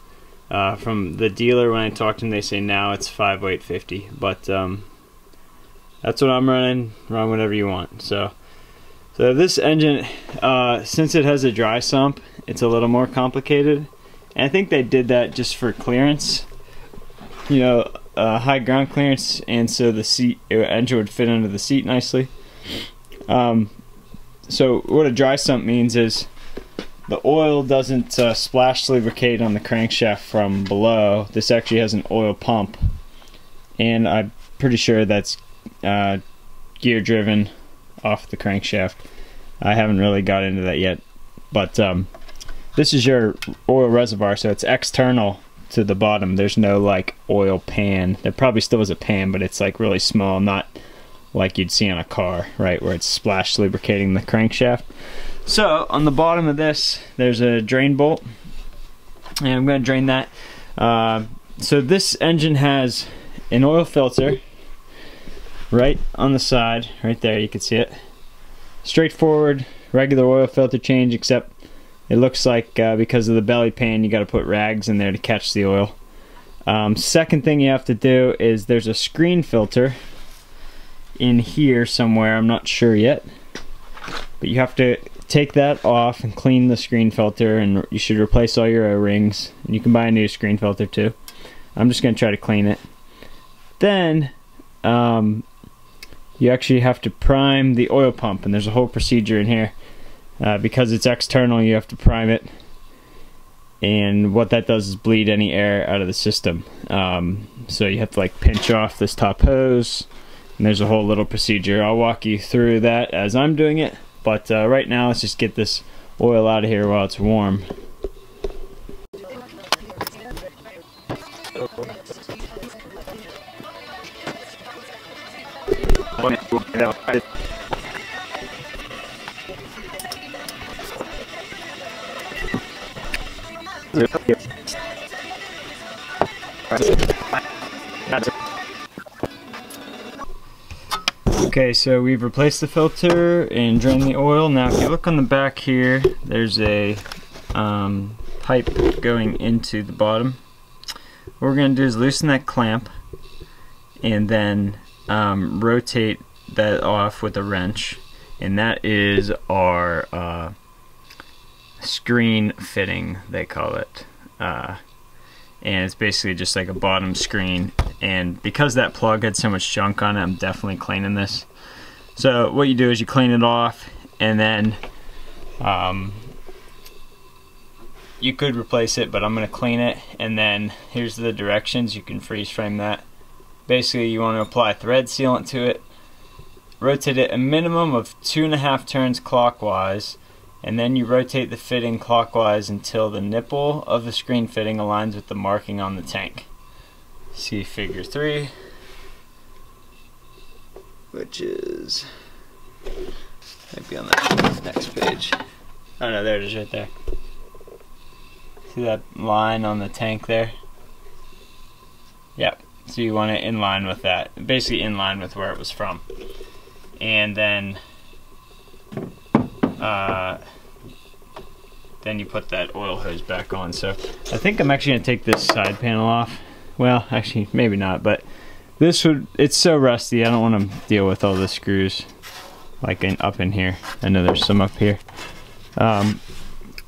From the dealer, when I talked to them, they say now it's 508.50, but that's what I'm running. Run whatever you want. So this engine, since it has a dry sump, it's a little more complicated, and I think they did that just for clearance, you know, high ground clearance, and so the engine would fit under the seat nicely. So what a dry sump means is the oil doesn't splash lubricate on the crankshaft from below. This actually has an oil pump, and I'm pretty sure that's gear driven off the crankshaft. I haven't really got into that yet, but this is your oil reservoir, so it's external to the bottom. There's no like oil pan. There probably still is a pan, but it's like really small, not like you'd see on a car, right, where it's splash lubricating the crankshaft. So on the bottom of this, there's a drain bolt, and I'm going to drain that. So this engine has an oil filter right on the side, right there, you can see it. Straightforward, regular oil filter change, except it looks like because of the belly pan, you got to put rags in there to catch the oil. Second thing you have to do is there's a screen filter in here somewhere, I'm not sure yet, but you have to take that off and clean the screen filter, and you should replace all your O-rings, and you can buy a new screen filter too. I'm just going to try to clean it. Then you actually have to prime the oil pump, and there's a whole procedure in here. Because it's external, you have to prime it, and what that does is bleed any air out of the system. So you have to like pinch off this top hose, and there's a whole little procedure. I'll walk you through that as I'm doing it. But right now, let's just get this oil out of here while it's warm. Okay, so we've replaced the filter and drained the oil. Now if you look on the back here, there's a pipe going into the bottom. What we're going to do is loosen that clamp and then rotate that off with a wrench, and that is our screen fitting, they call it. And it's basically just like a bottom screen, and because that plug had so much junk on it, I'm definitely cleaning this. So what you do is you clean it off, and then you could replace it, but I'm going to clean it, and then here's the directions. You can freeze frame that. Basically you want to apply thread sealant to it, rotate it a minimum of 2.5 turns clockwise, and then you rotate the fitting clockwise until the nipple of the screen fitting aligns with the marking on the tank. See figure 3, which is maybe on the next page. Oh no, there it is right there. See that line on the tank there? Yep. So you want it in line with that, basically in line with where it was from. And then you put that oil hose back on. So I think I'm actually going to take this side panel off. Well, actually maybe not, but it's so rusty I don't want to deal with all the screws like up in here. I know there's some up here.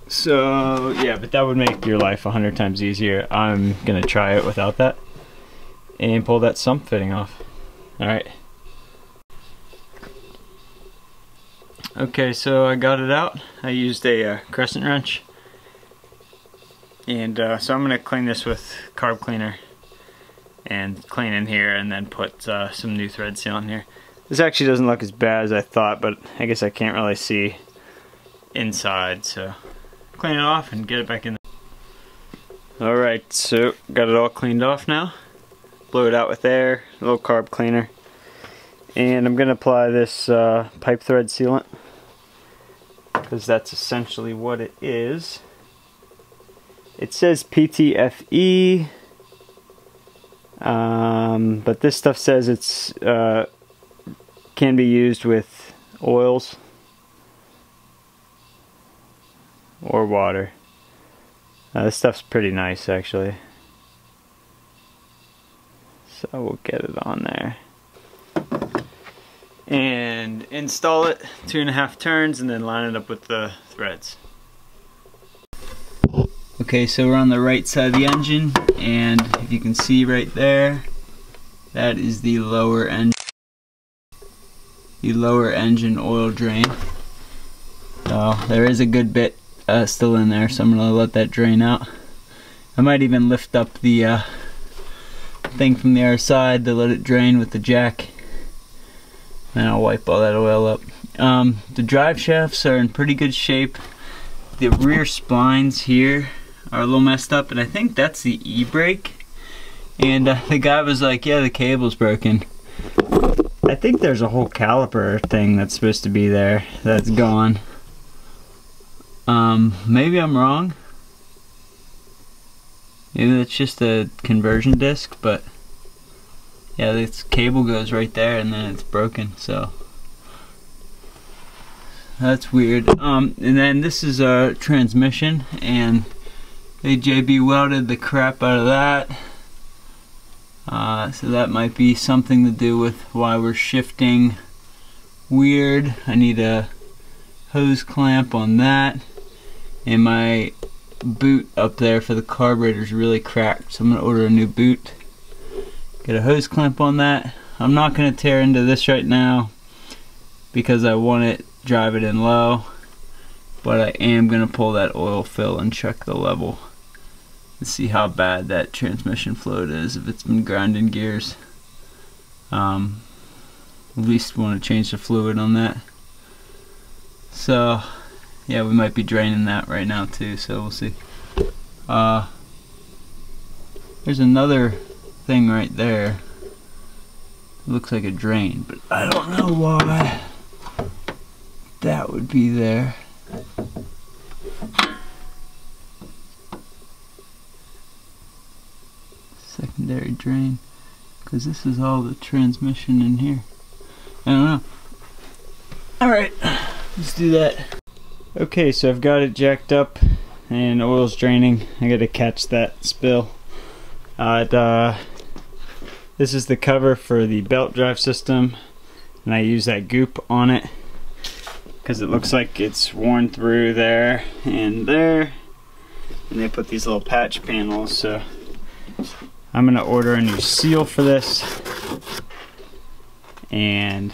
So yeah, but that would make your life 100 times easier. I'm going to try it without that. and pull that sump fitting off. Alright. Okay, so I got it out. I used a crescent wrench. And so I'm going to clean this with carb cleaner. And clean in here and then put some new thread sealant in here. This actually doesn't look as bad as I thought, but I guess I can't really see inside, so clean it off and get it back in there. Alright, so got it all cleaned off now. Blow it out with air, a little carb cleaner. And I'm going to apply this pipe thread sealant, because that's essentially what it is. It says PTFE, but this stuff says it's can be used with oils or water. This stuff's pretty nice actually. So we'll get it on there. And install it 2.5 turns and then line it up with the threads. Okay, so we're on the right side of the engine, and if you can see right there, that is the lower engine oil drain. So there is a good bit still in there, so I'm gonna let that drain out. I might even lift up the thing from the other side to let it drain with the jack, and I'll wipe all that oil up. The drive shafts are in pretty good shape. The rear splines here are a little messed up, and I think that's the e-brake. And the guy was like, yeah, the cable's broken. I think there's a whole caliper thing that's supposed to be there that's gone. Maybe I'm wrong. Maybe that's just a conversion disc, but yeah, this cable goes right there and then it's broken, so that's weird. And then this is a transmission, and they JB welded the crap out of that. So that might be something to do with why we're shifting weird. I need a hose clamp on that, and my boot up there for the carburetor is really cracked, so I'm going to order a new boot. Get a hose clamp on that. I'm not going to tear into this right now because I want to drive it in low, but I am going to pull that oil fill and check the level and see how bad that transmission fluid is, if it's been grinding gears. At least want to change the fluid on that. So yeah, we might be draining that right now too, so we'll see. There's another thing right there. It looks like a drain, but I don't know why that would be there. Secondary drain, because this is all the transmission in here. I don't know. Alright, let's do that. Okay, so I've got it jacked up and oil's draining. I gotta catch that spill. This is the cover for the belt drive system, and I use that goop on it because it looks like it's worn through there and there, and they put these little patch panels, so I'm gonna order a new seal for this and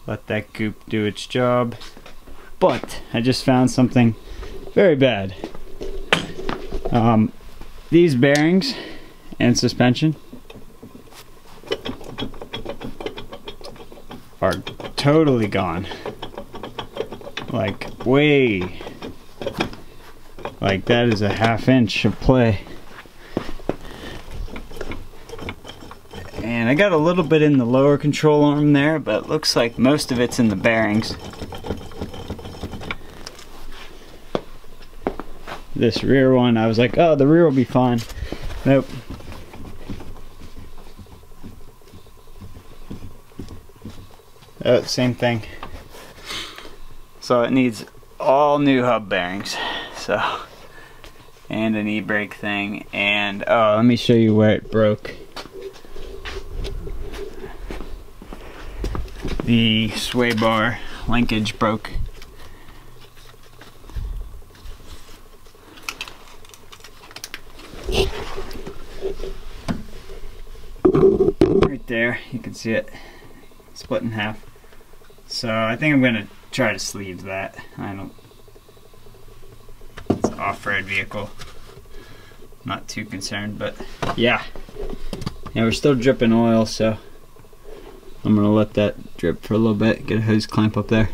let that goop do its job. But I just found something very bad. These bearings and suspension are totally gone. Like way, like that is a ½ inch of play. And I got a little bit in the lower control arm there, but it looks like most of it's in the bearings. This rear one, I was like, oh, the rear will be fine. Nope. Oh, same thing. So it needs all new hub bearings. So, and an e-brake thing, and oh, let me show you where it broke. The sway bar linkage broke. can see it split in half. So I think I'm gonna try to sleeve that. It's an off-road vehicle. Not too concerned, but yeah. Yeah, we're still dripping oil, so I'm gonna let that drip for a little bit, get a hose clamp up there.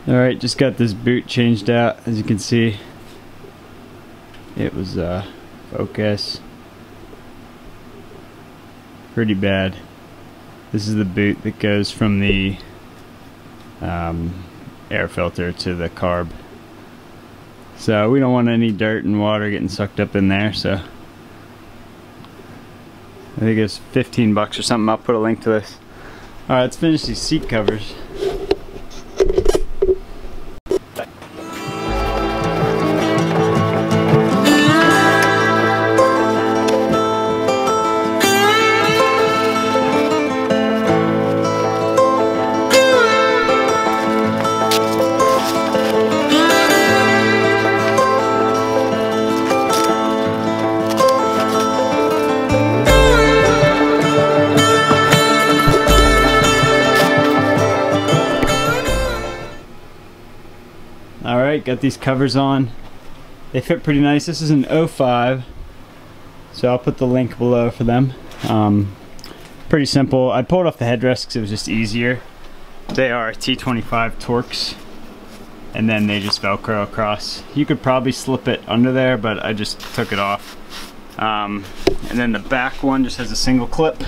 Alright, just got this boot changed out. As you can see, it was focus. Pretty bad. This is the boot that goes from the air filter to the carb. So we don't want any dirt and water getting sucked up in there, so I think it's 15 bucks or something. I'll put a link to this. Alright, let's finish these seat covers. Alright, got these covers on. They fit pretty nice. This is an 05, so I'll put the link below for them. Pretty simple. I pulled off the headrest because it was just easier. They are T25 Torx, and then they just Velcro across. You could probably slip it under there, but I just took it off. And then the back one just has a single clip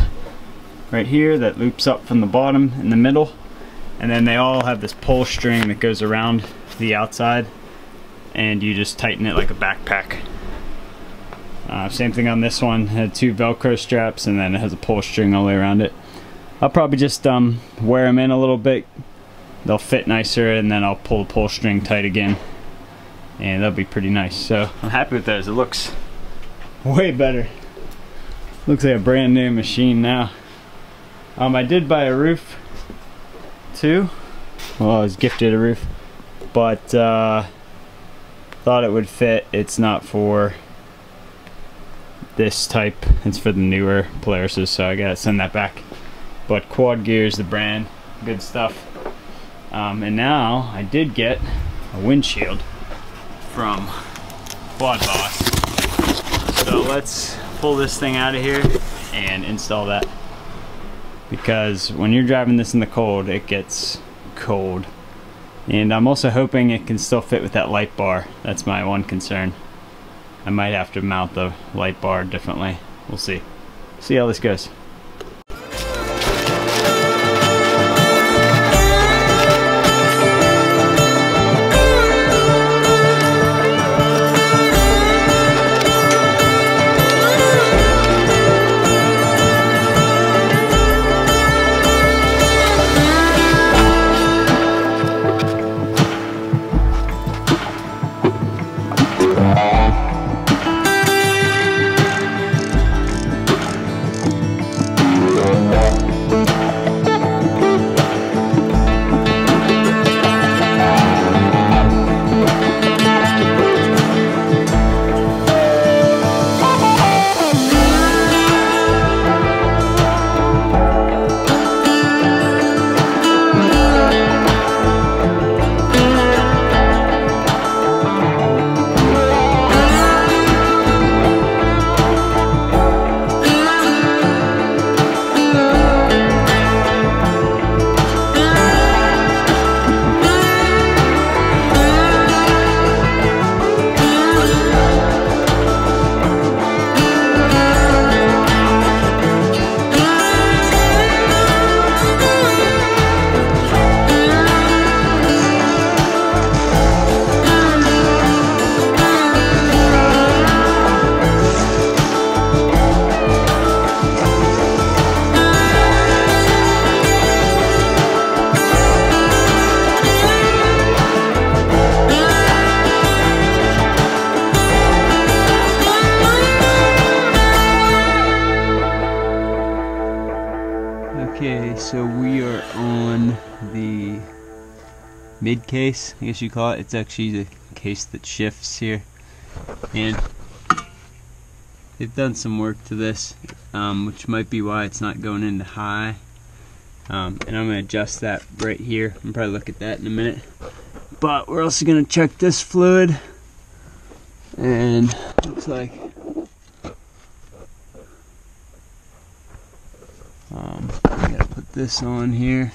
right here that loops up from the bottom in the middle, and then they all have this pull string that goes around the outside, and you just tighten it like a backpack. Same thing on this one. It had two Velcro straps, and then it has a pull string all the way around it. I'll probably just wear them in a little bit. They'll fit nicer, and then I'll pull the pull string tight again, and that'll be pretty nice. So I'm happy with those. It looks way better. Looks like a brand new machine now. I did buy a roof too. Well, I was gifted a roof, but thought it would fit. It's not for this type, it's for the newer Polarises, so I gotta send that back. But Quad Gear is the brand, good stuff. And now I did get a windshield from Quad Boss, so let's pull this thing out of here and install that, because when you're driving this in the cold, it gets cold. And I'm also hoping it can still fit with that light bar. That's my one concern. I might have to mount the light bar differently. We'll see. See how this goes. mid case, I guess you call it. It's actually the case that shifts here, and they've done some work to this, which might be why it's not going into high. And I'm going to adjust that right here. I'll probably look at that in a minute. But we're also going to check this fluid, and looks like I gotta put this on here.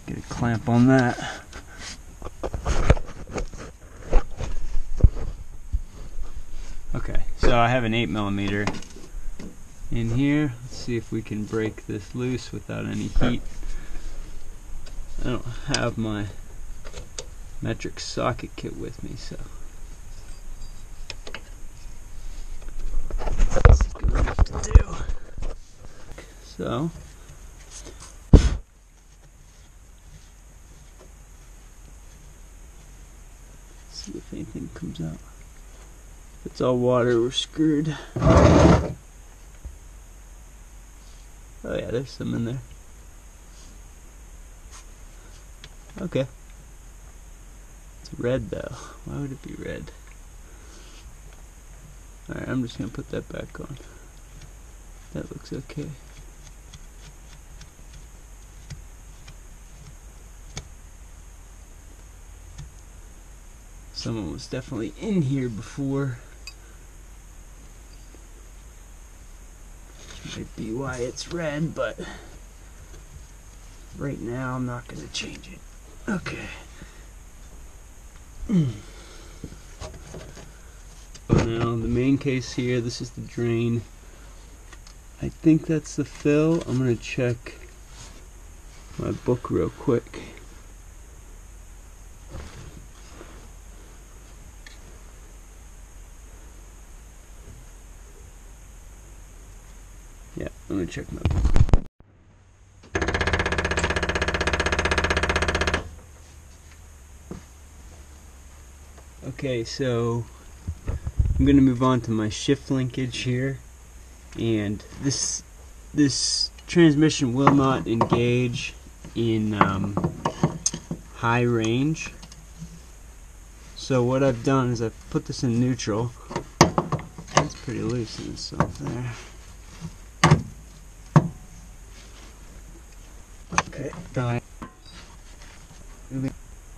Get a clamp on that. Okay, so I have an 8mm in here. Let's see if we can break this loose without any heat. I don't have my metric socket kit with me, so this is good enough to do. So see if anything comes out. If it's all water, we're screwed. Oh yeah, there's some in there. Okay. It's red though. Why would it be red? Alright, I'm just gonna put that back on. That looks okay. Someone was definitely in here before. Which might be why it's red, but right now I'm not gonna change it. Okay. So now the main case here, this is the drain. I think that's the fill. I'm gonna check my book real quick. Yeah, I'm gonna check my book. Okay, so I'm going to move on to my shift linkage here, and this transmission will not engage in high range. So what I've done is I've put this in neutral. It's pretty loose in itself there. Okay,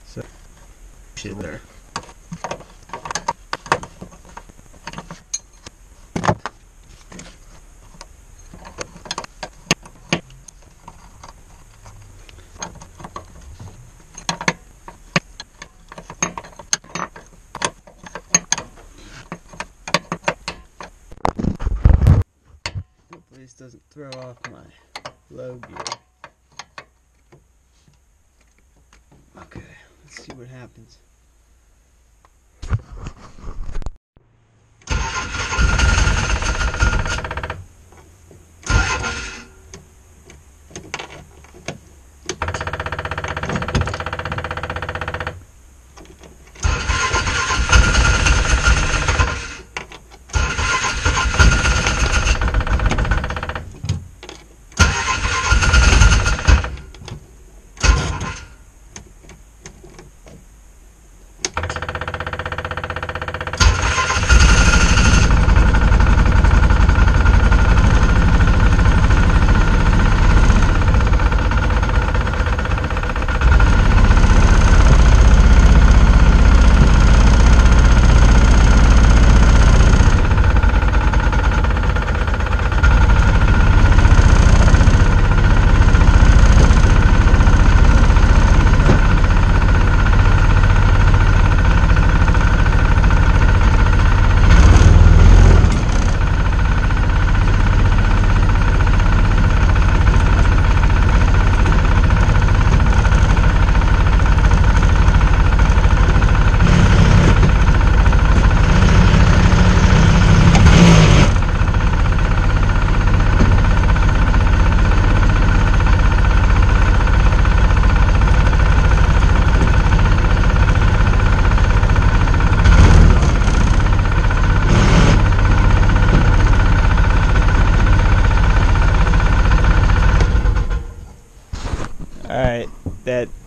so shit there. This doesn't throw off my low gear. Okay, let's see what happens.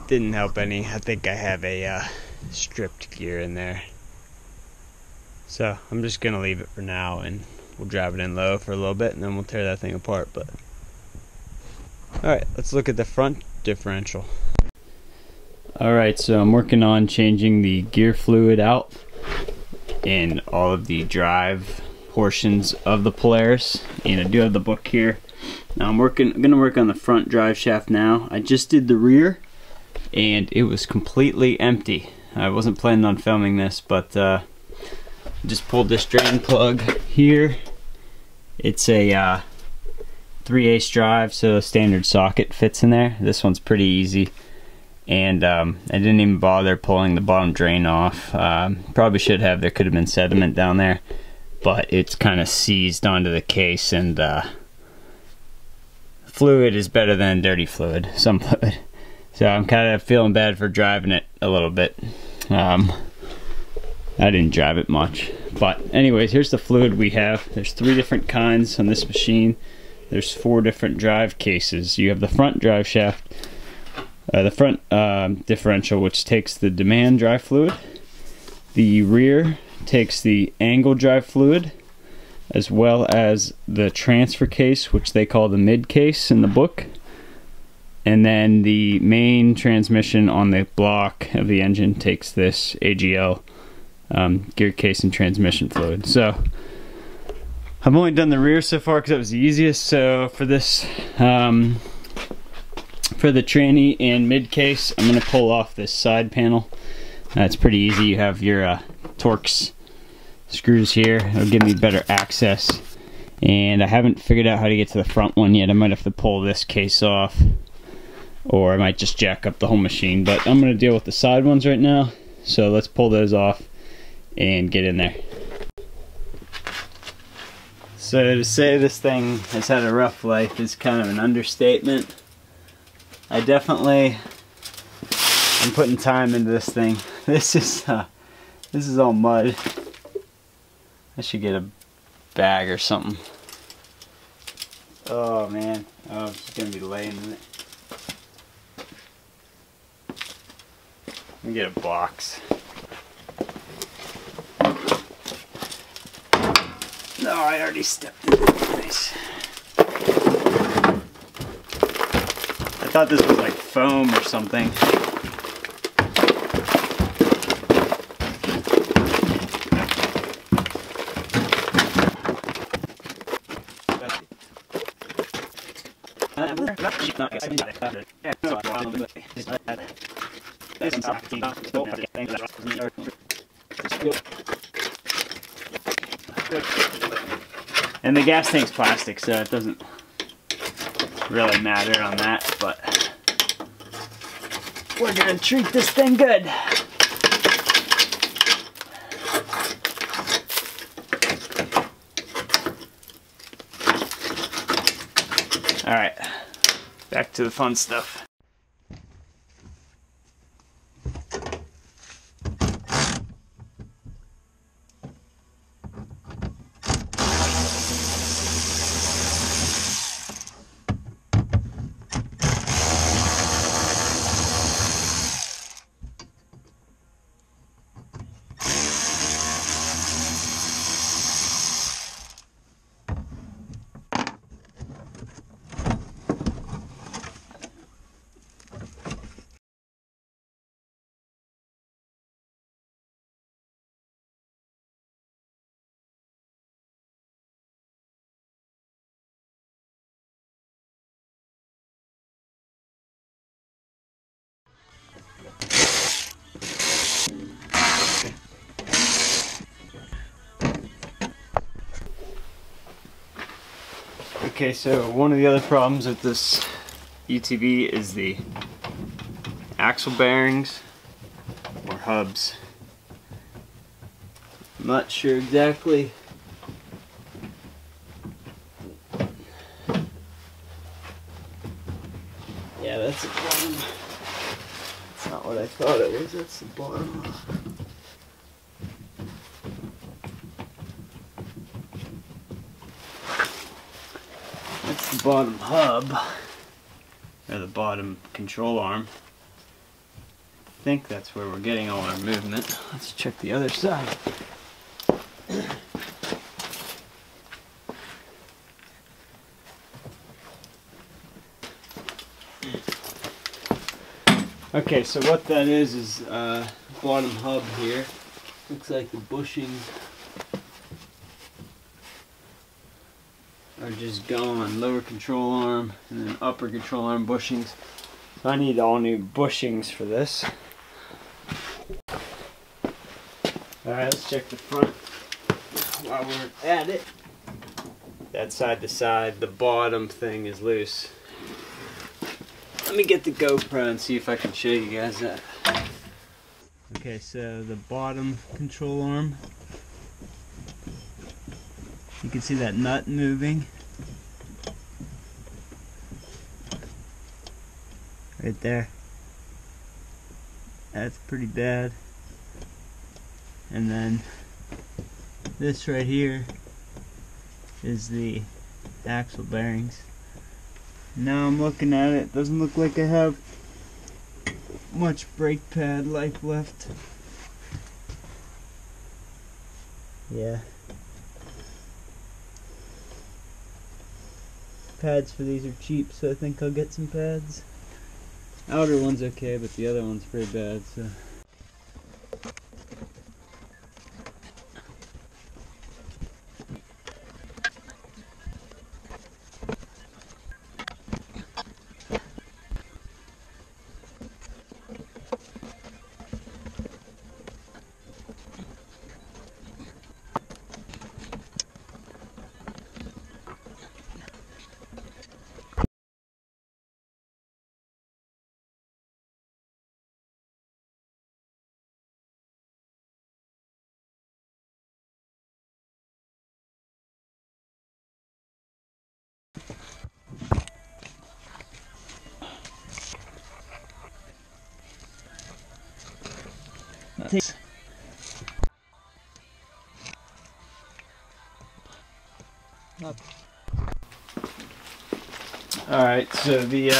didn't help any. I think I have a stripped gear in there. So I'm just gonna leave it for now, and we'll drive it in low for a little bit, and then we'll tear that thing apart. But alright, let's look at the front differential. Alright, so I'm working on changing the gear fluid out in all of the drive portions of the Polaris, and I do have the book here. Now I'm gonna work on the front drive shaft now. I just did the rear and it was completely empty. I wasn't planning on filming this, but just pulled this drain plug here. It's a 3/8 drive, so a standard socket fits in there. This one's pretty easy, and I didn't even bother pulling the bottom drain off. Probably should have. There could have been sediment down there, but it's kind of seized onto the case, and fluid is better than dirty fluid, some fluid. So I'm kind of feeling bad for driving it a little bit. I didn't drive it much, but anyways, here's the fluid we have. There's 3 different kinds on this machine. There's 4 different drive cases. You have the front drive shaft, the front differential, which takes the demand drive fluid. The rear takes the angle drive fluid, as well as the transfer case, which they call the mid case in the book. And then the main transmission on the block of the engine takes this AGL gear case and transmission fluid. So I've only done the rear so far because that was the easiest. So for this, for the tranny and mid case, I'm going to pull off this side panel. It's pretty easy. You have your Torx screws here. It'll give me better access. And I haven't figured out how to get to the front one yet. I might have to pull this case off, or I might just jack up the whole machine. But I'm going to deal with the side ones right now. So let's pull those off and get in there. So to say this thing has had a rough life is kind of an understatement. I definitely am putting time into this thing. This is all mud. I should get a bag or something. Oh man, oh, I'm just gonna be laying in it. Let me get a box. No, I already stepped in it. Nice. I thought this was like foam or something. And the gas tank's plastic, so it doesn't really matter on that, but we're gonna treat this thing good. Alright, back to the fun stuff. Okay, so one of the other problems with this UTV is the axle bearings or hubs. I'm not sure exactly. Yeah, that's the bottom. That's not what I thought it was. That's the bottom. That's the bottom hub, or the bottom control arm. think that's where we're getting all our movement. Let's check the other side. Okay, so what that is bottom hub here. Looks like the bushings are just gone. Lower control arm and then upper control arm bushings. So I need all new bushings for this. Alright, let's check the front while we're at it. That side to side, the bottom thing is loose. Let me get the GoPro and see if I can show you guys that. Okay, so the bottom control arm, you can see that nut moving right there. That's pretty bad. And then this right here is the axle bearings. Now I'm looking at it, doesn't look like I have much brake pad life left. Yeah. Pads for these are cheap, so I think I'll get some pads. Outer one's okay, but the other one's pretty bad, so. Alright, so the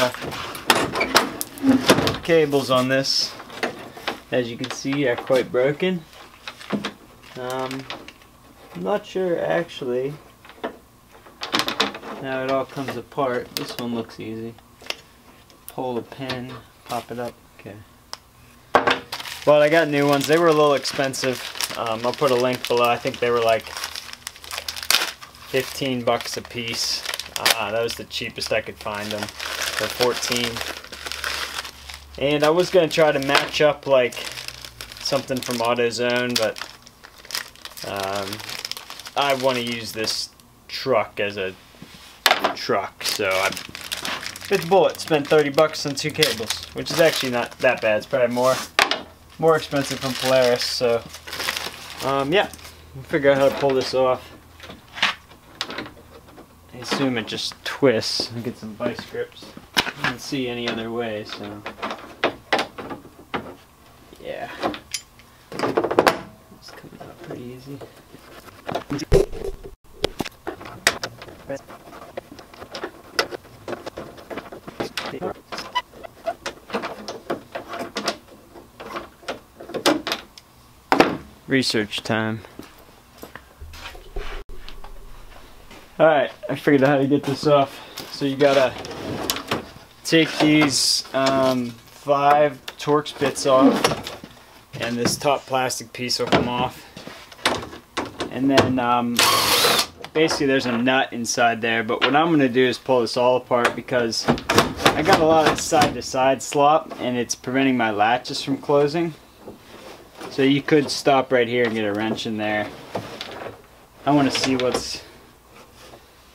cables on this, as you can see, are quite broken. I'm not sure actually how it all comes apart. This one looks easy. Pull a pin, pop it up. Okay. But I got new ones. They were a little expensive. I'll put a link below. I think they were like 15 bucks a piece. That was the cheapest I could find them, for 14. And I was going to try to match up like something from AutoZone, but I want to use this truck as a truck, so I bit the bullet. Spent 30 bucks on 2 cables, which is actually not that bad. It's probably more expensive from Polaris, so yeah, we'll figure out how to pull this off. I assume it just twists. I'll get some vice grips. I don't see any other way, so yeah. It's coming out pretty easy. Research time. Alright, I figured out how to get this off. So you gotta take these 5 Torx bits off, and this top plastic piece will come off. And then basically there's a nut inside there, but what I'm gonna do is pull this all apart because I got a lot of side to side slop and it's preventing my latches from closing. So you could stop right here and get a wrench in there. I want to see what's...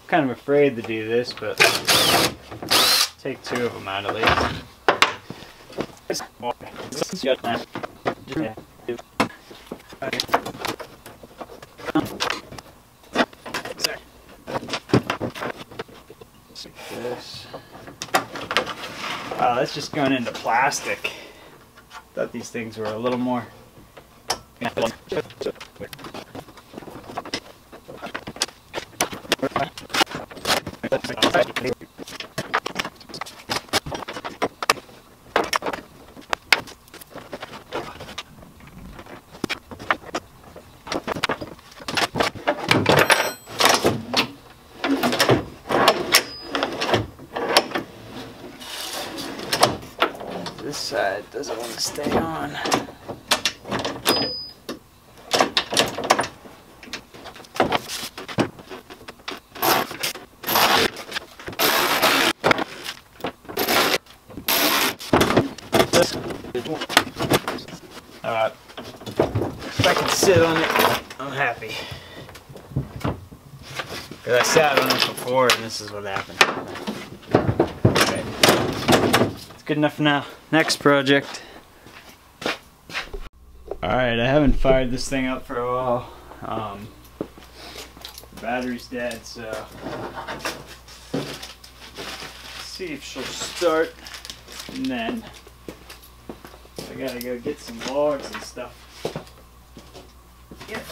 kind of afraid to do this, but take 2 of them out at least. This. Wow, that's just going into plastic. Thought these things were a little more. doesn't want to stay on. Alright. If I can sit on it, I'm happy. Because I sat on it before and this is what happened. Okay. It's good enough for now. Next project. Alright, I haven't fired this thing up for a while. The battery's dead, so let's see if she'll start, and then I gotta go get some logs and stuff. Yep.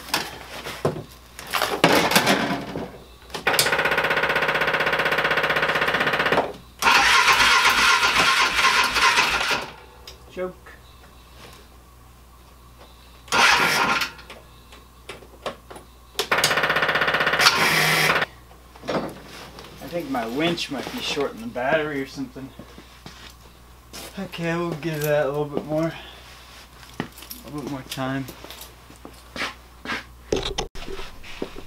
Joke. I think my winch might be short in the battery or something. Okay, we'll give that a little bit more time.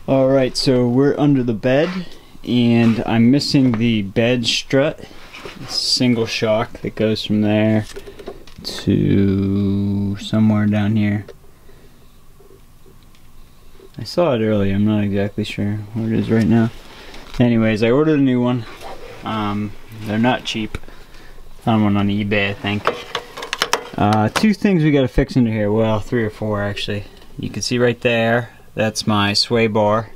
Alright, so we're under the bed and I'm missing the bed strut. Single shock that goes from there to somewhere down here. I saw it earlier, I'm not exactly sure where it is right now. Anyways, I ordered a new one. They're not cheap. Found one on eBay, I think. Two things we gotta fix into here. Well, 3 or 4 actually. You can see right there, that's my sway bar.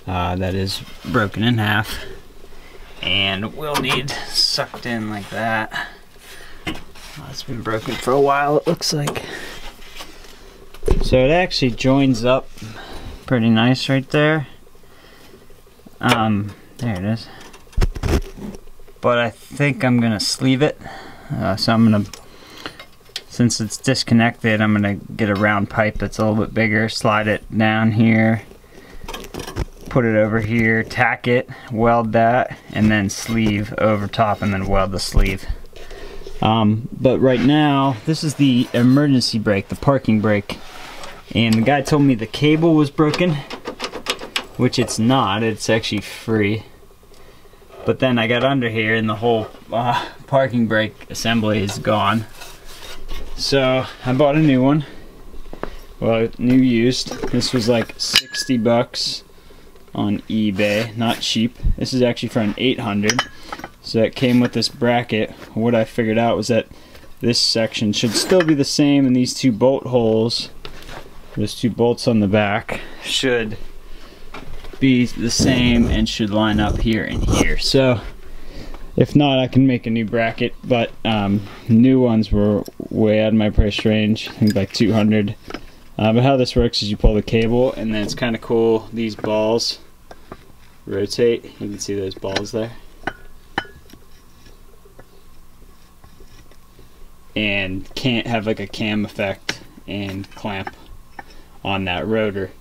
That is broken in half. And will need sucked in like that. It's been broken for a while, it looks like. So it actually joins up pretty nice right there. There it is. But I think I'm gonna sleeve it. So I'm gonna, since it's disconnected, I'm gonna get a round pipe that's a little bit bigger, slide it down here, put it over here, tack it, weld that, and then sleeve over top and then weld the sleeve. But right now, this is the emergency brake, the parking brake. And the guy told me the cable was broken, which it's not, it's actually free. But then I got under here and the whole parking brake assembly is gone. So I bought a new one. Well, new used. This was like 60 bucks on eBay, not cheap. This is actually for an 800. So it came with this bracket. What I figured out was that this section should still be the same, and these 2 bolt holes, those 2 bolts on the back, should be the same and should line up here and here. So if not, I can make a new bracket, but new ones were way out of my price range, I think like 200. But how this works is you pull the cable, and then it's kind of cool, these balls rotate. You can see those balls there. And can't have like a cam effect and clamp on that rotor.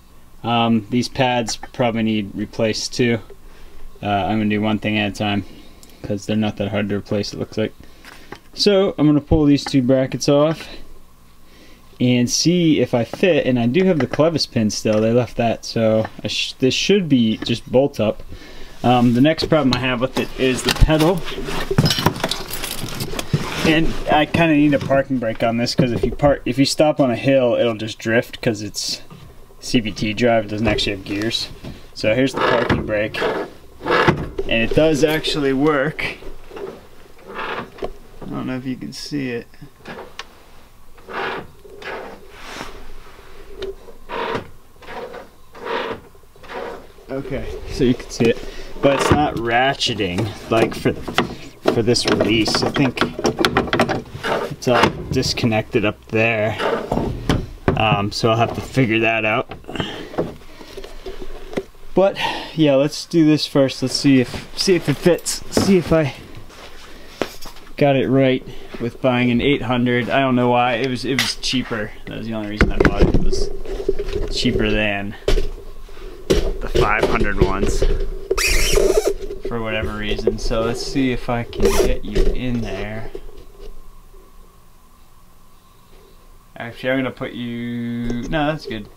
These pads probably need replaced too. I'm gonna do one thing at a time because they're not that hard to replace, it looks like. So I'm gonna pull these 2 brackets off and see if I fit, and I do have the clevis pin still, they left that, so this should be just bolt up. The next problem I have with it is the pedal. And I kind of need a parking brake on this because if you stop on a hill, it'll just drift because it's CVT drive, it doesn't actually have gears. So here's the parking brake, and it does actually work. I don't know if you can see it. Okay, so you can see it, but it's not ratcheting like for this release. I think it's all disconnected up there, so I'll have to figure that out. But yeah, let's do this first. Let's see if it fits. See if I got it right with buying an 800. I don't know why. It was cheaper. That was the only reason I bought it. It was cheaper than the 500 ones for whatever reason. So let's see if I can get you in there. Actually, I'm gonna put you... No, that's good.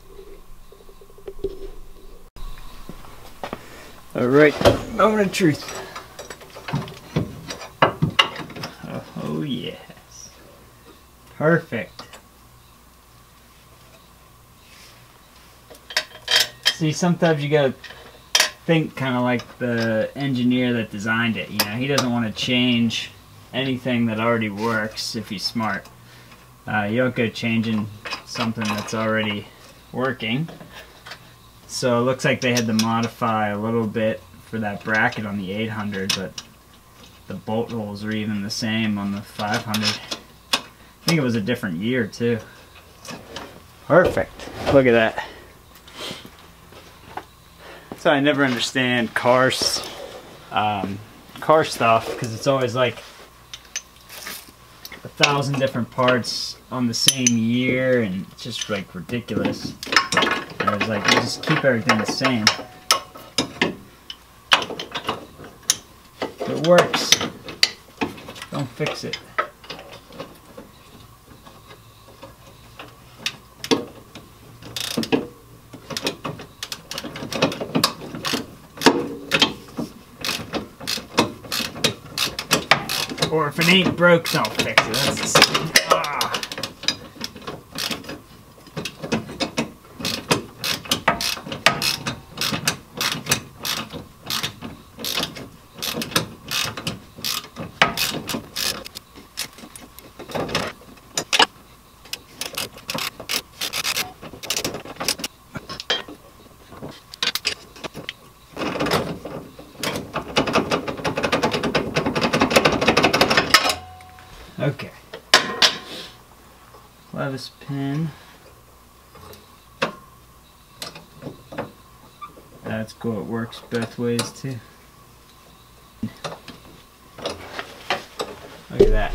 Alright, moment of truth. Oh yes. Perfect. See, sometimes you gotta think kind of like the engineer that designed it. You know, he doesn't want to change anything that already works if he's smart. You don't go changing something that's already working. So it looks like they had to modify a little bit for that bracket on the 800, but the bolt holes are even the same on the 500. I think it was a different year too. Perfect. Look at that. So I never understand car stuff, because it's always like 1,000 different parts on the same year, and it's just like ridiculous. And I was like, you just keep everything the same. If it works, don't fix it. Or if it ain't broke, don't fix it. That's the same. Ah. Okay. Clevis pin. That's cool, it works both ways too. Look at that.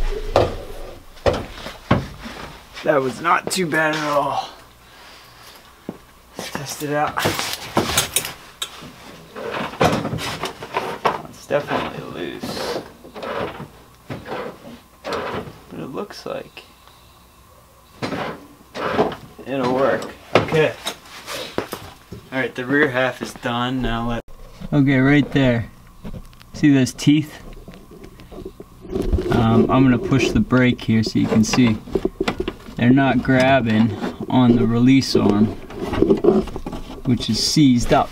That was not too bad at all. Let's test it out. It's definitely loose. But it looks like it'll work. Okay. Alright, the rear half is done. Now let... Okay, right there. See those teeth? I'm going to push the brake here so you can see. They're not grabbing on the release arm, which is seized up,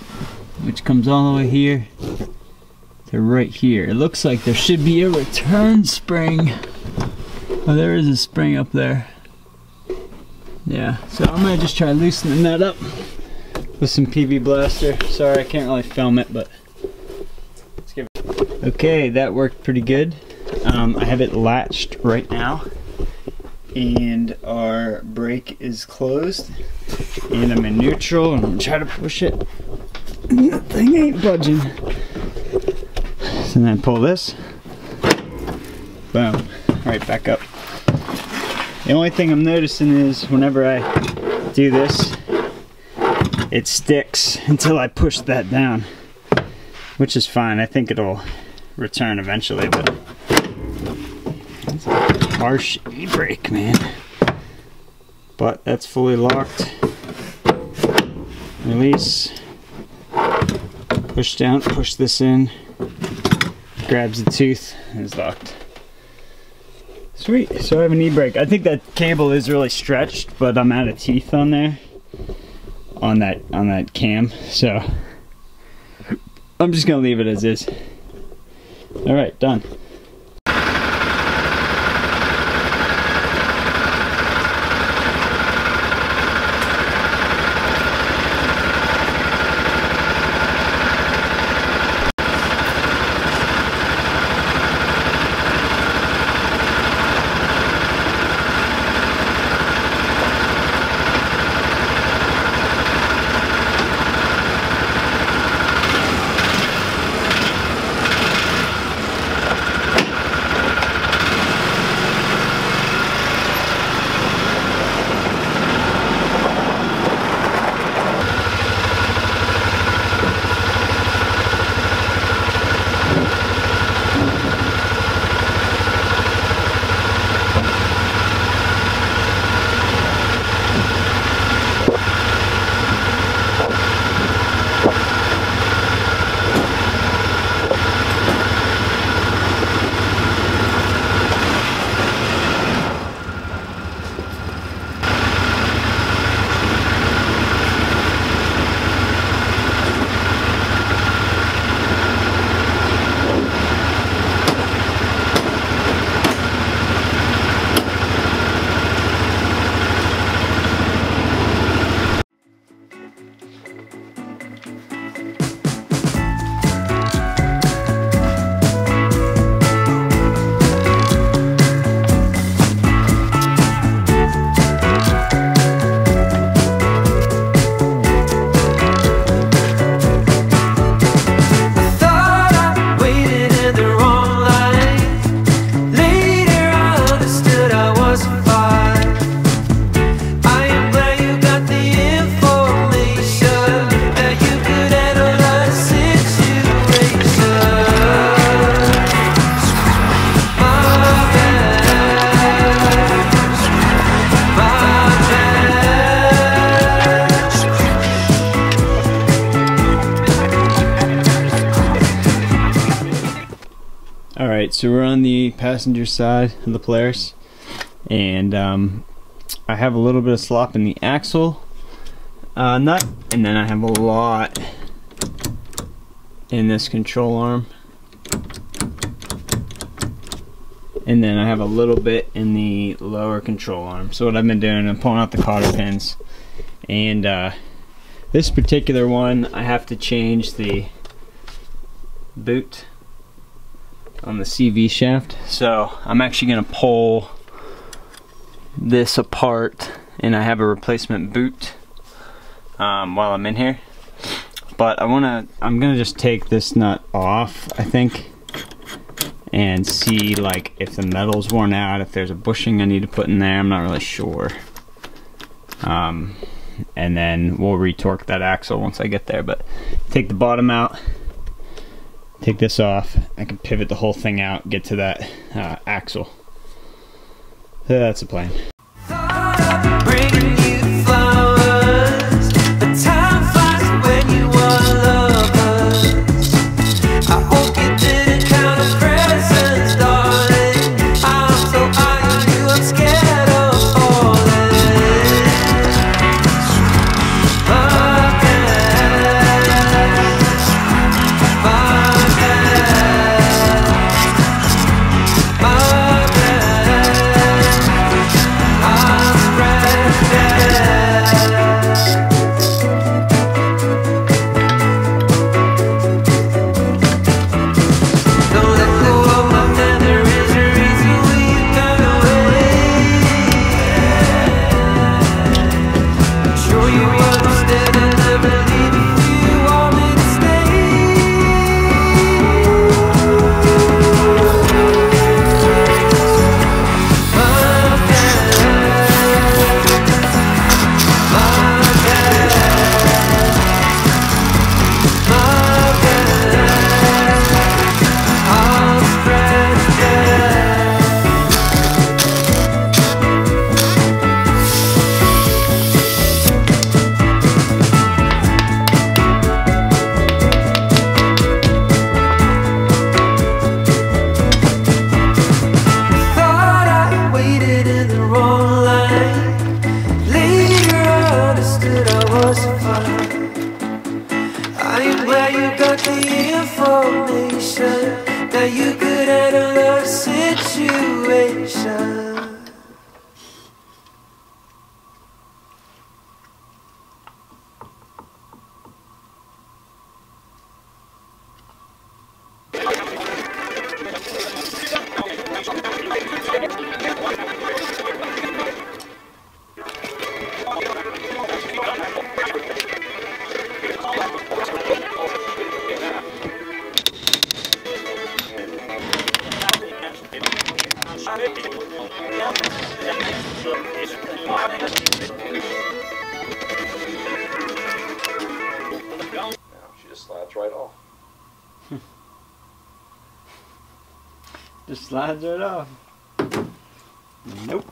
which comes all the way here to right here. It looks like there should be a return spring. Oh, there is a spring up there. Yeah, so I'm going to just try loosening that up with some PB Blaster. Sorry, I can't really film it, but let's give it. Okay, that worked pretty good. I have it latched right now, and our brake is closed, and I'm in neutral, and I'm gonna try to push it. That thing ain't budging. So then pull this. Boom. Right back up. The only thing I'm noticing is whenever I do this, it sticks until I push that down, which is fine. I think it'll return eventually, but it's a harsh e-brake, man. But that's fully locked. Release. Push down, push this in. Grabs the tooth and is locked. Sweet, so I have an e-brake. I think that cable is really stretched, but I'm out of teeth on there. On that cam, so I'm just gonna leave it as is. Alright, done. so we're on the passenger side of the Polaris, and I have a little bit of slop in the axle nut, and then I have a lot in this control arm, and then I have a little bit in the lower control arm. So what I've been doing, I'm pulling out the cotter pins, and this particular one I have to change the boot on the CV shaft, so I'm actually going to pull this apart, and I have a replacement boot while I'm in here. But I'm gonna just take this nut off, I think, and see like if the metal's worn out, if there's a bushing I need to put in there. I'm not really sure. And then we'll retorque that axle once I get there. But take the bottom out, take this off. I can pivot the whole thing out, get to that axle. So that's the plan. Just slides right off. Nope.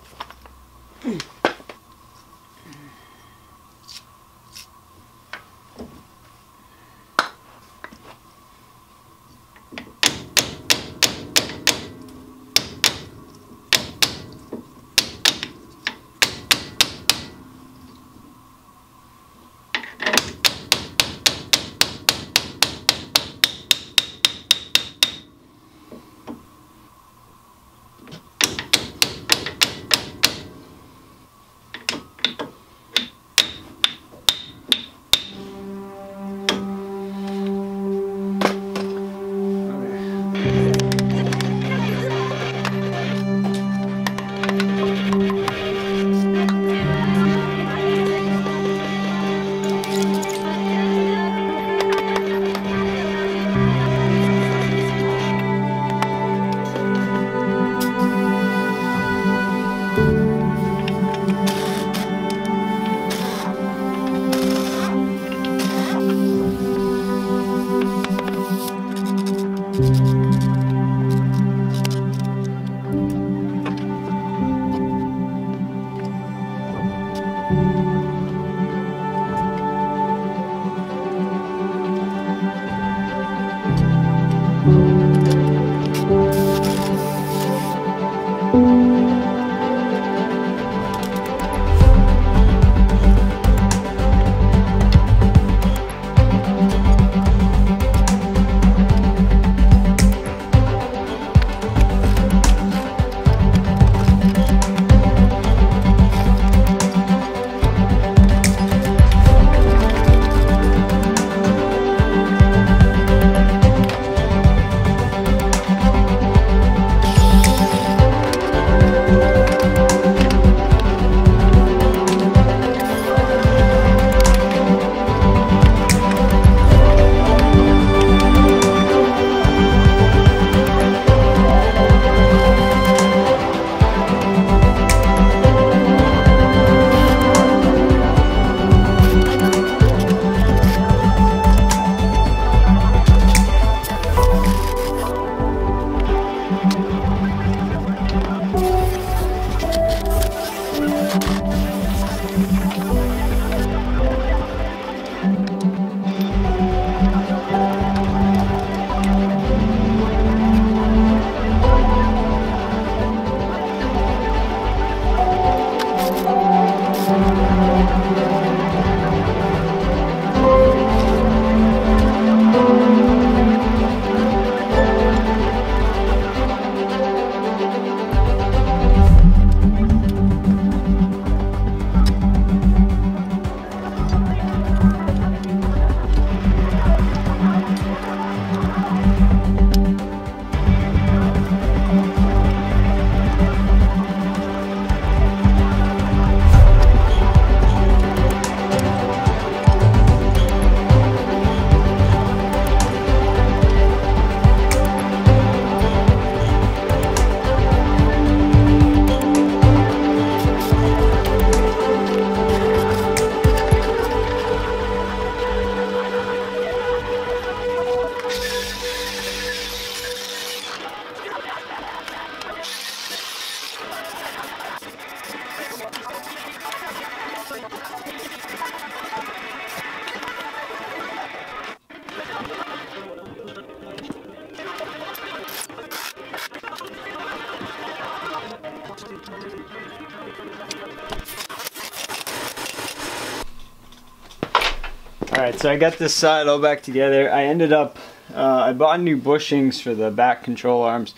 Alright, so I got this side all back together. I ended up, I bought new bushings for the back control arms,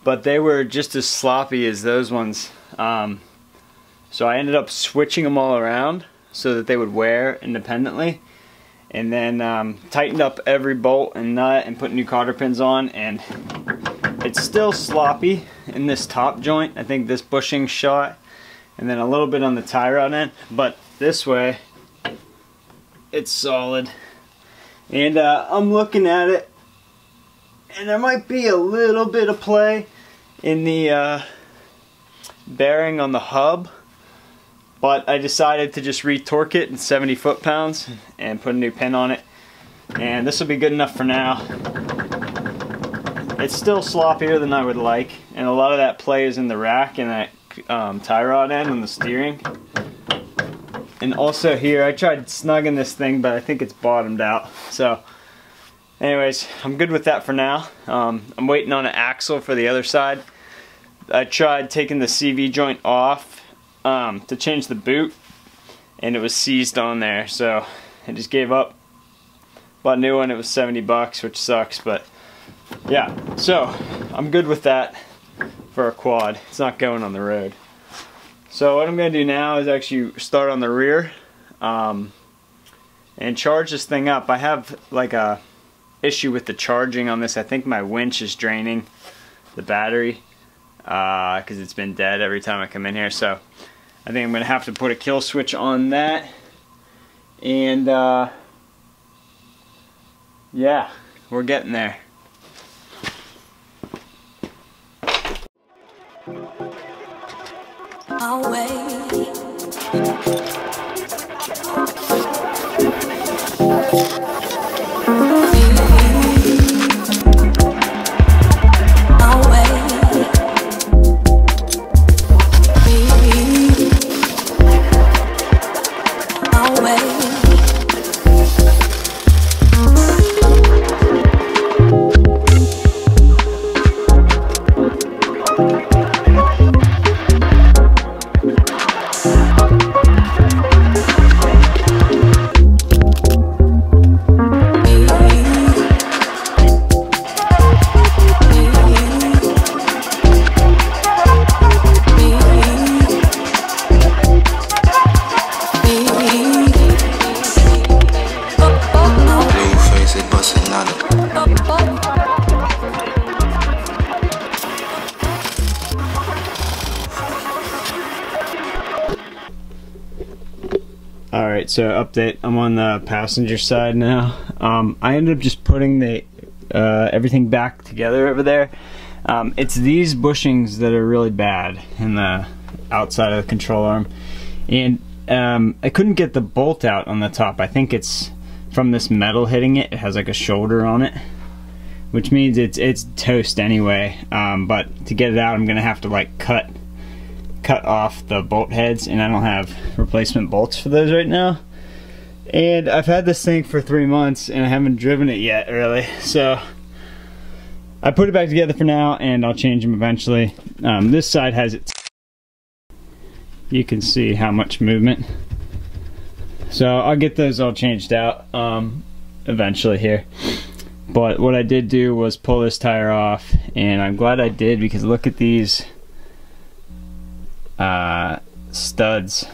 but they were just as sloppy as those ones. So I ended up switching them all around so that they would wear independently. And then tightened up every bolt and nut and put new cotter pins on, and it's still sloppy in this top joint. I think this bushing shot, and then a little bit on the tie rod end, but this way it's solid. And I'm looking at it, and there might be a little bit of play in the bearing on the hub, but I decided to just retorque it in 70 foot-pounds and put a new pin on it, and this will be good enough for now. It's still sloppier than I would like, and a lot of that play is in the rack and that tie rod end on the steering. And also here, I tried snugging this thing, but I think it's bottomed out. So anyways, I'm good with that for now. I'm waiting on an axle for the other side. I tried taking the CV joint off to change the boot, and it was seized on there, so I just gave up. Bought a new one. It was 70 bucks, which sucks, but yeah, so I'm good with that for a quad. It's not going on the road. So what I'm going to do now is actually start on the rear and charge this thing up. I have like a issue with the charging on this. I think my winch is draining the battery because it's been dead every time I come in here. So I think I'm going to have to put a kill switch on that. And yeah, we're getting there. Alright, so update, I'm on the passenger side now. I ended up just putting the everything back together over there. It's these bushings that are really bad in the outside of the control arm, and I couldn't get the bolt out on the top. I think it's from this metal hitting it. It has like a shoulder on it, which means it's toast anyway, but to get it out I'm gonna have to like cut off the bolt heads, and I don't have replacement bolts for those right now. And I've had this thing for 3 months and I haven't driven it yet really, so I put it back together for now and I'll change them eventually. This side has it, you can see how much movement, so I'll get those all changed out eventually here. But what I did do was pull this tire off, and I'm glad I did, because look at these studs.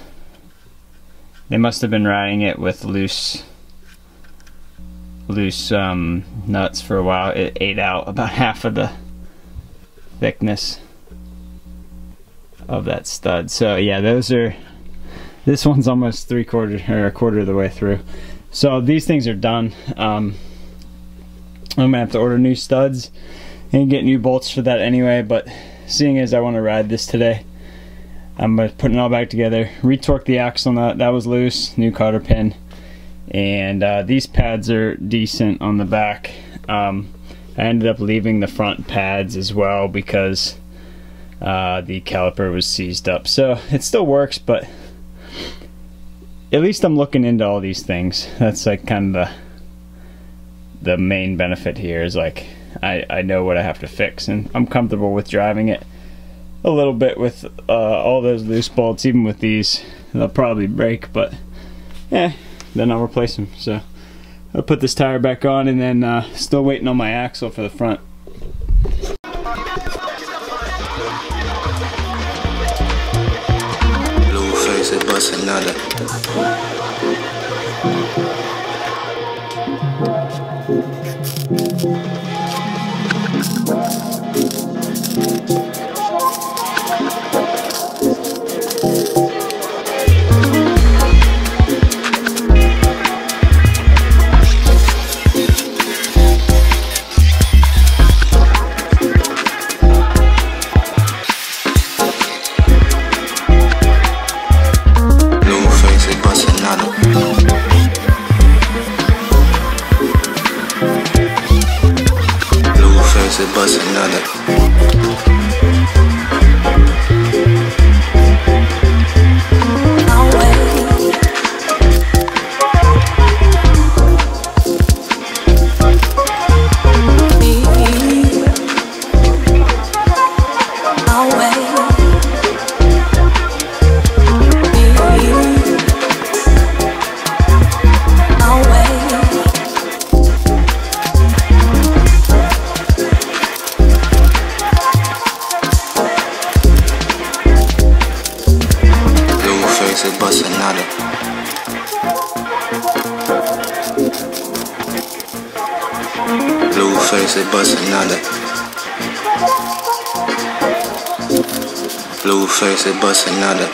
They must have been riding it with loose nuts for a while. It ate out about half of the thickness of that stud. So yeah, this one's almost a quarter of the way through. So these things are done. I'm gonna have to order new studs and get new bolts for that anyway, but seeing as I want to ride this today, I'm putting it all back together. Retorque the axle nut, that was loose, new cotter pin, and these pads are decent on the back. I ended up leaving the front pads as well because the caliper was seized up, so it still works, but at least I'm looking into all these things. That's like kind of the main benefit here is like I know what I have to fix, and I'm comfortable with driving it a little bit with all those loose bolts. Even with these, they'll probably break, but then I'll replace them. So I'll put this tire back on, and then still waiting on my axle for the front. Blue face, it bust another. Blue face, it bust another.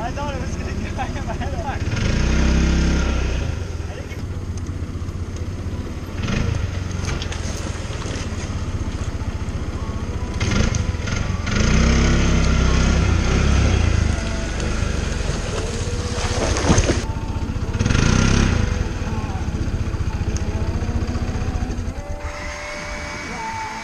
I thought it was gonna go. I had my head up.